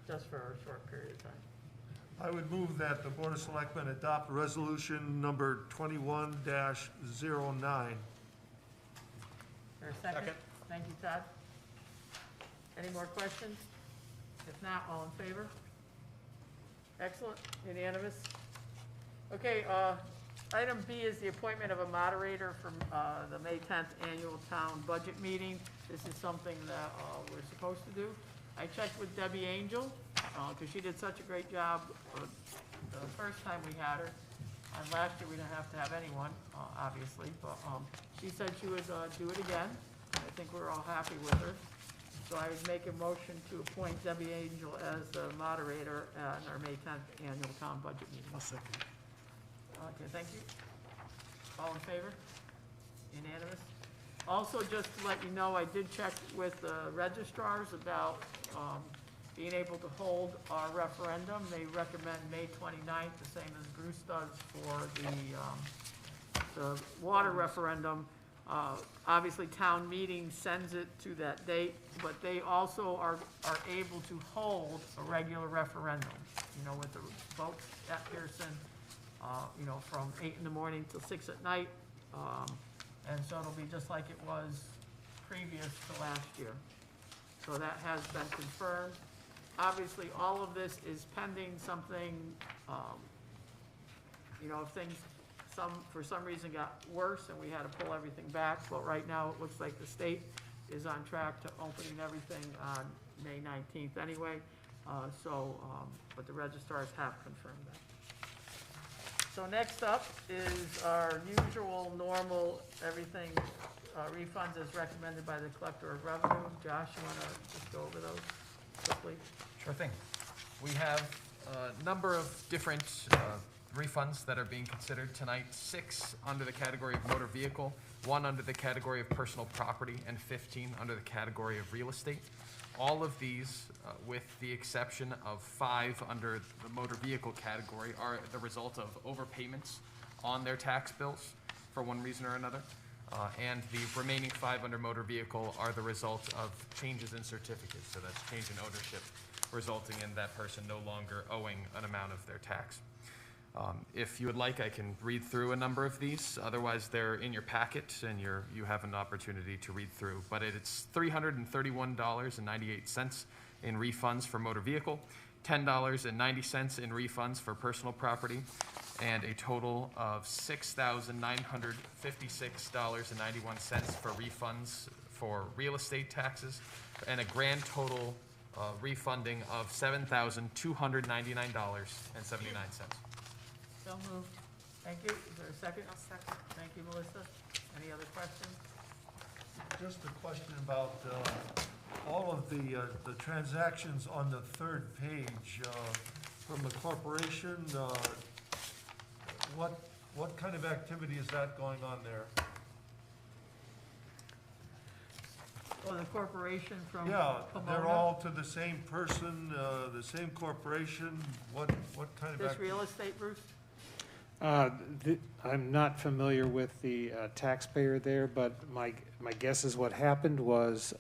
Just for a short period of time. I would move that the Board of Selectmen adopt resolution number 21-09. Is there a second? Second. Thank you, Todd. Any more questions? If not, all in favor? Excellent, unanimous. Okay, item B is the appointment of a moderator from the May 10th annual town budget meeting. This is something that we're supposed to do. I checked with Debbie Angel, because she did such a great job the first time we had her. And last year, we didn't have to have anyone, obviously, but she said she would do it again. I think we're all happy with her. So I would make a motion to appoint Debbie Angel as the moderator at our May 10th annual town budget meeting. I'll second. Okay, thank you. All in favor? Unanimous? Also, just to let you know, I did check with the registrars about being able to hold our referendum. They recommend May 29th, the same as Bruce does for the water referendum. Obviously, town meeting sends it to that date, but they also are able to hold a regular referendum, you know, with the votes at Pearson, you know, from 8 in the morning till 6 at night. And so it'll be just like it was previous to last year. So that has been confirmed. Obviously, all of this is pending something, you know, if things for some reason got worse and we had to pull everything back. But right now, it looks like the state is on track to opening everything on May 19th anyway. But the registrars have confirmed that. So next up is our usual, normal, everything refunds as recommended by the Collector of Revenue. Josh, you want to just go over those quickly? Sure thing. We have a number of different refunds that are being considered tonight, 6 under the category of motor vehicle, 1 under the category of personal property, and 15 under the category of real estate. All of these, with the exception of 5 under the motor vehicle category, are the result of overpayments on their tax bills for one reason or another. And the remaining 5 under motor vehicle are the result of changes in certificates. So that's change in ownership, resulting in that person no longer owing an amount of their tax. If you would like, I can read through a number of these. Otherwise, they're in your packet, and you have an opportunity to read through. But it's $331.98 in refunds for motor vehicle, $10.90 in refunds for personal property, and a total of $6,956.91 for refunds for real estate taxes, and a grand total refunding of $7,299.79. So moved. Thank you. Is there a second? I'll second. Thank you, Melissa. Any other questions? Just a question about all of the transactions on the third page from the corporation. What kind of activity is that going on there? Oh, the corporation from Yeah, they're Pomona? all to the same person, the same corporation. What kind of This activity? real estate, Bruce? I'm not familiar with the taxpayer there, but my guess is what happened was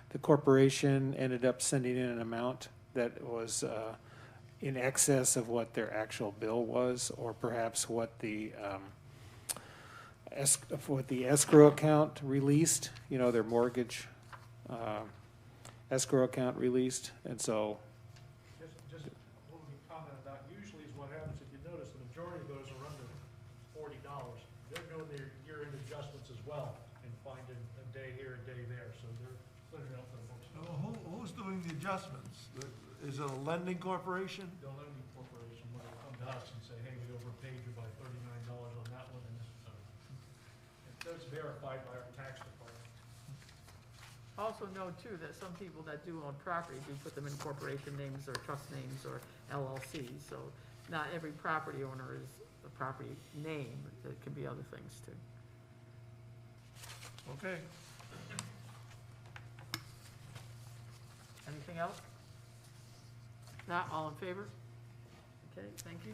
the corporation ended up sending in an amount that was in excess of what their actual bill was, or perhaps what the escrow account released, you know, their mortgage escrow account released, and so. Just what we comment about usually is what happens, if you notice, the majority of those are under $40. they're doing their year-end adjustments as well and finding a day here, a day there, so they're putting it up for the books. Who's doing the adjustments? Is it a lending corporation? The lending corporation will come to us and say, hey, we overpaid you by $39 on that one, and that's verified by our tax department. Also note too, that some people that do own property do put them in corporation names or trust names or LLCs, so not every property owner is a property name, it can be other things too. Okay. Anything else? Not, all in favor? Okay, thank you.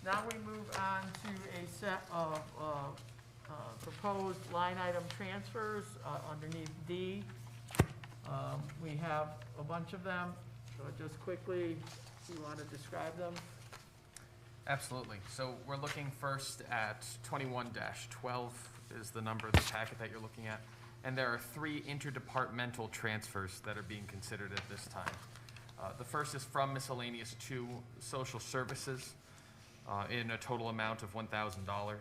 Now we move on to a set of proposed line item transfers underneath D. We have a bunch of them, so just quickly, if you want to describe them. Absolutely. So we're looking first at 21-12 is the number of the packet that you're looking at. And there are 3 interdepartmental transfers that are being considered at this time. The first is from miscellaneous to social services in a total amount of $1,000.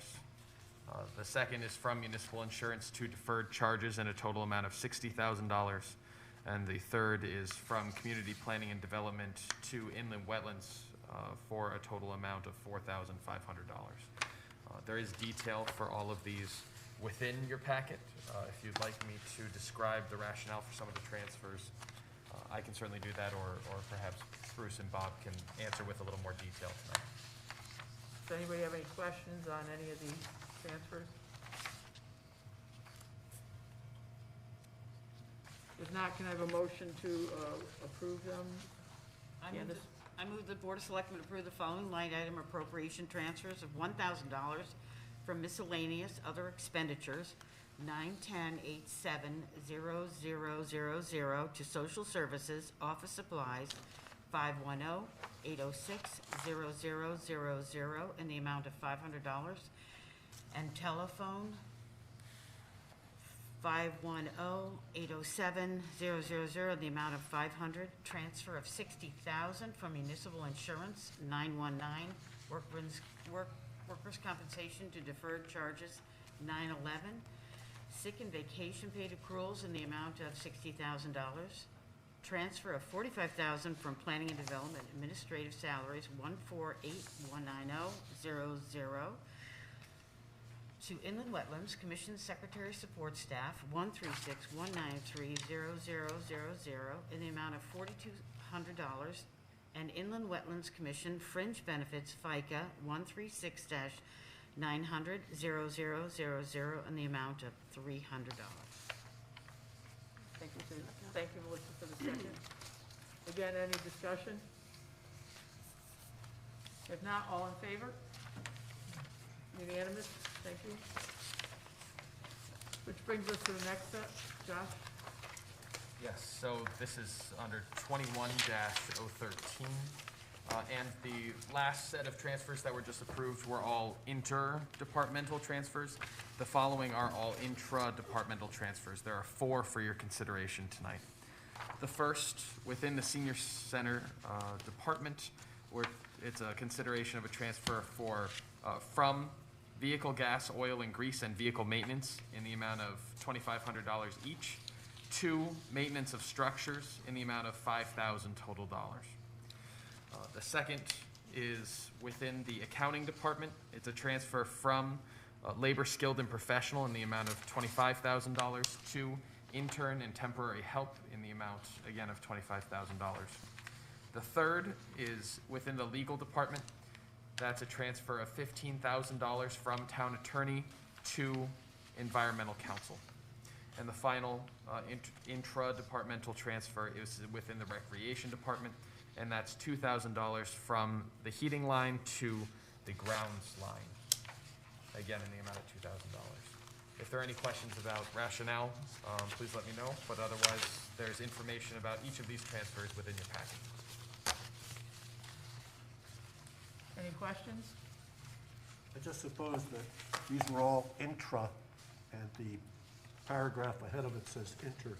The second is from municipal insurance to deferred charges in a total amount of $60,000. And the third is from community planning and development to inland wetlands for a total amount of $4,500. There is detail for all of these within your packet. If you'd like me to describe the rationale for some of the transfers, I can certainly do that, or perhaps Bruce and Bob can answer with a little more detail tonight. Does anybody have any questions on any of these transfers? If not, can I have a motion to approve them? Candace? I move the Board of Selectmen approve the following line item appropriation transfers of $1,000 from miscellaneous other expenditures, 910870000 to social services, office supplies, 510-806-0000 in the amount of $500, and telephone, 510-807-000 in the amount of $500. Transfer of $60,000 from municipal insurance, 919, workers' compensation to deferred charges, 911, sick and vacation paid accruals in the amount of $60,000. Transfer of $45,000 from planning and development administrative salaries, 1481900 to inland wetlands commission secretary support staff, 136-193-0000 in the amount of $4,200, and inland wetlands commission fringe benefits FICA, 136-900-0000 in the amount of $300. Thank you, Susan. Thank you, Melissa, for the second. Again, any discussion? If not, all in favor? Unanimous? Thank you. Which brings us to the next set. Josh? Yes, so this is under 21-013. And the last set of transfers that were just approved were all interdepartmental transfers. The following are all intra-departmental transfers. There are 4 for your consideration tonight. The first, within the senior center department, where it's a consideration of a transfer for from vehicle gas, oil and grease, and vehicle maintenance in the amount of $2,500 each, to maintenance of structures in the amount of $5,000 total dollars. The second is within the accounting department. It's a transfer from labor skilled and professional in the amount of $25,000 to intern and temporary help in the amount, again, of $25,000. The third is within the legal department. That's a transfer of $15,000 from town attorney to environmental counsel. And the final intra-departmental transfer is within the recreation department, and that's $2,000 from the heating line to the grounds line, again in the amount of $2,000. If there are any questions about rationale, please let me know, but otherwise there's information about each of these transfers within your packet. Any questions? I just suppose that these were all intra, and the paragraph ahead of it says inter,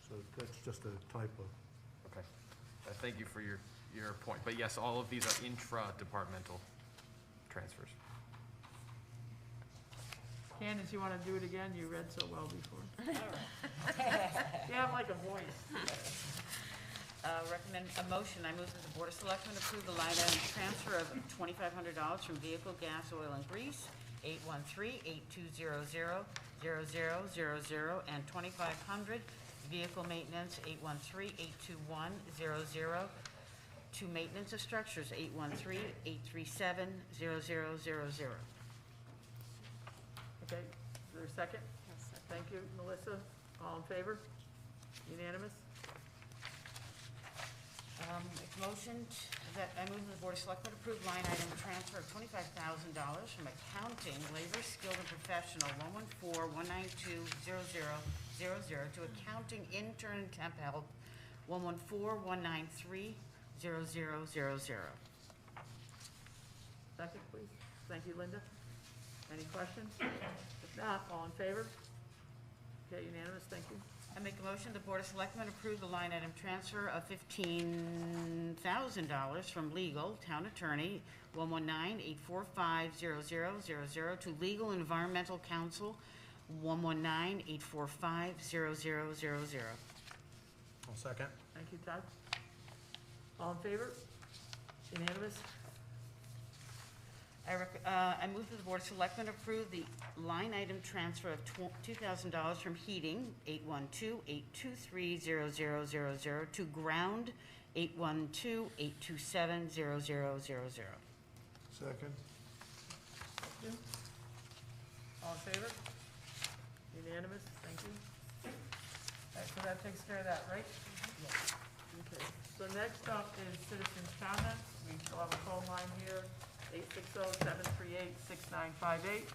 so that's just a typo. Okay. Thank you for your point. But yes, all of these are intra-departmental transfers. Candace, you want to do it again? You read so well before. You have like a voice. Recommend a motion, I move that the Board of Selectmen approve the line item transfer of $2,500 from vehicle, gas, oil, and grease, 813-8200-0000, and 2,500 vehicle maintenance, 813-821-00, to maintenance of structures, 813-837-0000. Okay, is there a second? Thank you, Melissa. All in favor? Unanimous? It's motioned that I move that the Board of Selectmen approve line item transfer of $25,000 from accounting, labor, skilled, and professional, 114-192-0000, to accounting, intern, and temp help, 114-193-0000. Second, please. Thank you, Linda. Any questions? If not, all in favor? Okay, unanimous, thank you. I make a motion, the Board of Selectmen approve the line item transfer of $15,000 from legal, town attorney, 119-845-0000, to legal environmental counsel, 119-845-0000. I'll second. Thank you, Todd. All in favor? Unanimous? I move that the Board of Selectmen approve the line item transfer of $2,000 from heating, 812-823-0000, to ground, 812-827-0000. Second. All in favor? Unanimous, thank you. All right, so that takes care of that, right? Yes. Okay, so next up is citizens' comments. We still have a phone line here, 860-738-6958.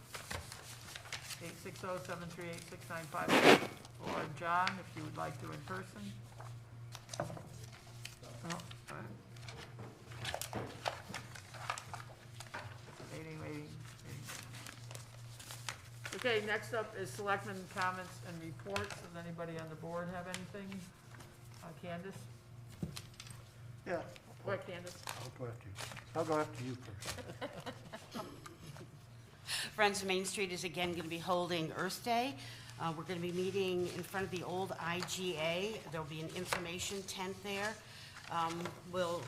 860-738-6958. Or John, if you would like to in person. No, all right. Waiting. Okay, next up is selectmen comments and reports. Does anybody on the board have anything? Candace? Yeah, What, Candace? I'll go after you first. Friends of Main Street is again going to be holding Earth Day. We're going to be meeting in front of the old IGA. There'll be an information tent there. We're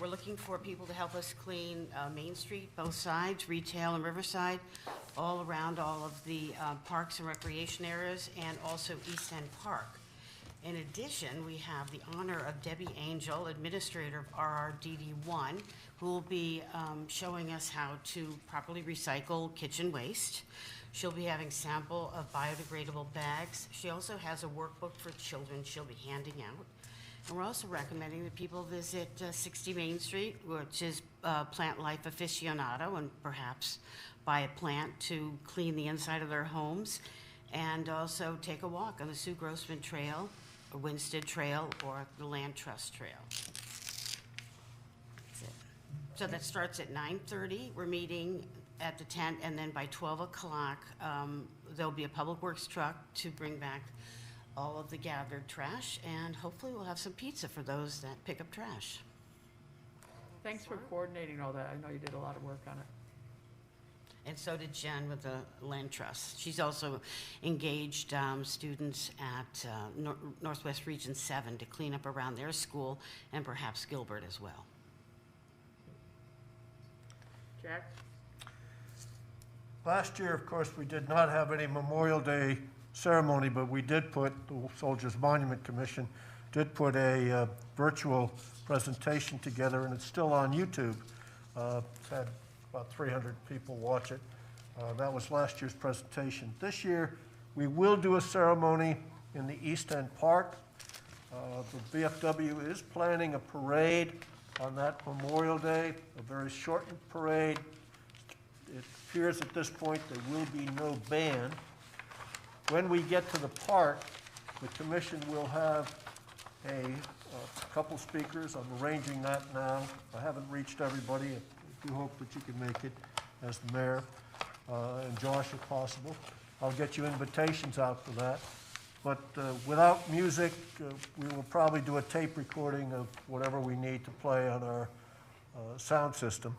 looking for people to help us clean Main Street, both sides, retail and Riverside, all around all of the parks and recreation areas, and also East End Park. In addition, we have the honor of Debbie Angel, administrator of RRDD1, who will be showing us how to properly recycle kitchen waste. She'll be having sample of biodegradable bags. She also has a workbook for children she'll be handing out. And we're also recommending that people visit 60 Main Street, which is Plant Life Aficionado, and perhaps buy a plant to clean the inside of their homes, and also take a walk on the Sue Grossman Trail, or Winstead Trail, or the Land Trust Trail. That's it. So that starts at 9:30. We're meeting at the tent, and then by 12 o'clock, there'll be a Public Works truck to bring back all of the gathered trash, and hopefully we'll have some pizza for those that pick up trash. Thanks for coordinating all that. I know you did a lot of work on it. And so did Jen with the Land Trust. She's also engaged students at Northwest Region 7 to clean up around their school, and perhaps Gilbert as well. Jack? Last year, of course, we did not have any Memorial Day ceremony, but we did put, the Soldiers Monument Commission did put a virtual presentation together, and it's still on YouTube. It's had about 300 people watch it. That was last year's presentation. This year, we will do a ceremony in the East End Park. The VFW is planning a parade on that Memorial Day, a very shortened parade. It appears at this point there will be no band. When we get to the park, the commission will have a couple speakers. I'm arranging that now. I haven't reached everybody. I do hope that you can make it as the mayor, and Josh if possible. I'll get you invitations out for that. But without music, we will probably do a tape recording of whatever we need to play on our sound system.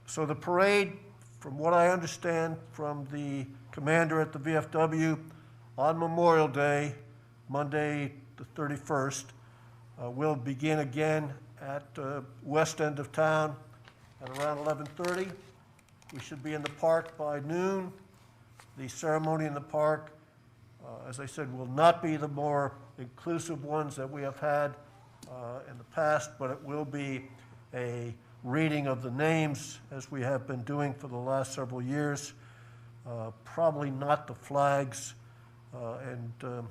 So the parade from what I understand from the commander at the VFW, on Memorial Day, Monday the 31st, we'll begin again at west end of town at around 11:30. We should be in the park by noon. The ceremony in the park, as I said, will not be the more inclusive ones that we have had in the past, but it will be a reading of the names as we have been doing for the last several years. Probably not the flags, and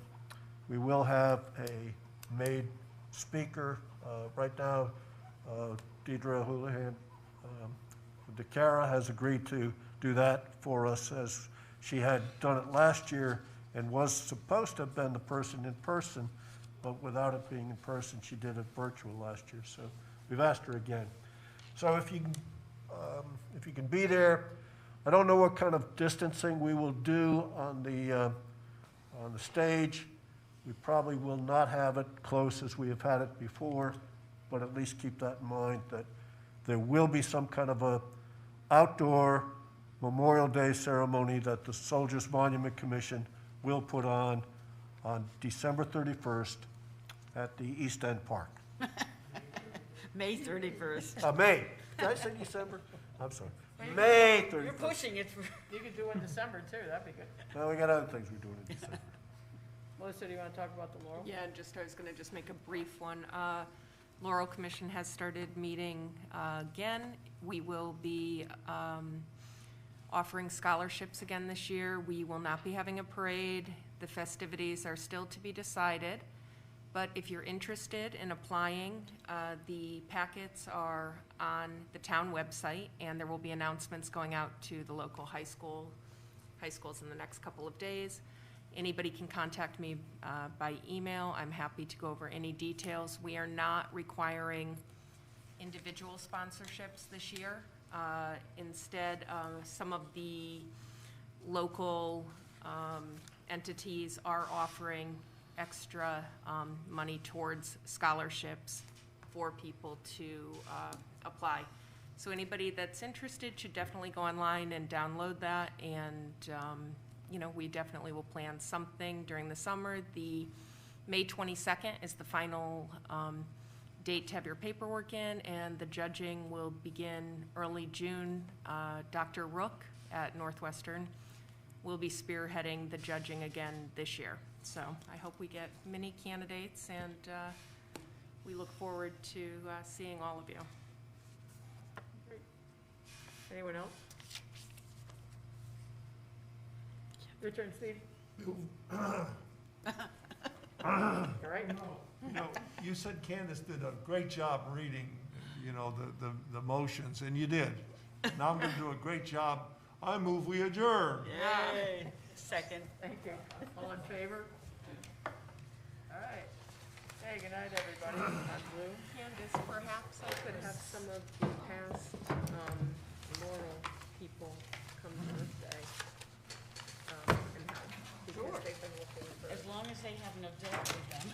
we will have a made speaker. Right now, Deidre Houlihan DeCara has agreed to do that for us, as she had done it last year and was supposed to have been the person in person, but without it being in person, she did it virtual last year. So we've asked her again. So if you can be there, I don't know what kind of distancing we will do on the stage. We probably will not have it close as we have had it before, but at least keep that in mind, that there will be some kind of a outdoor Memorial Day ceremony that the Soldiers Monument Commission will put on December 31st at the East End Park. May 31st. May. Did I say December? I'm sorry. May 31st. You're pushing it for, You could do it in December too, that'd be good. Well, we got other things we're doing in December. Melissa, do you want to talk about the Laurel? Yeah, I was gonna just make a brief one. Laurel Commission has started meeting again. We will be offering scholarships again this year. We will not be having a parade. The festivities are still to be decided. But if you're interested in applying, the packets are on the town website, and there will be announcements going out to the local high schools in the next couple of days. Anybody can contact me by email. I'm happy to go over any details. We are not requiring individual sponsorships this year. Instead, some of the local entities are offering extra money towards scholarships for people to apply. So anybody that's interested should definitely go online and download that, and you know, we definitely will plan something during the summer. The May 22nd is the final date to have your paperwork in, and the judging will begin early June. Dr. Rook at Northwestern will be spearheading the judging again this year. So I hope we get many candidates, and we look forward to seeing all of you. Anyone else? Your turn, Steve. All right. You know, you said Candace did a great job reading, you know, the motions, and you did. Now I'm gonna do a great job. I move we adjourn. yay, second. Thank you. All in favor? All right. Hey, good night, everybody. I'm Blue. Candace, perhaps I could have some of the past Laurel people come to this day and help, because they've been looking for. As long as they have no debt with them.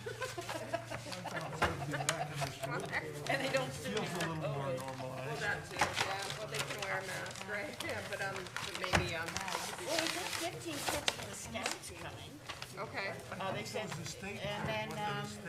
And And they don't feels a little more Well, normalized. that too, yeah, well, they can wear a mask, right? Yeah, but maybe, Well, we got 15 kids from the Scouts coming. okay. They said, The state and then, went to the state.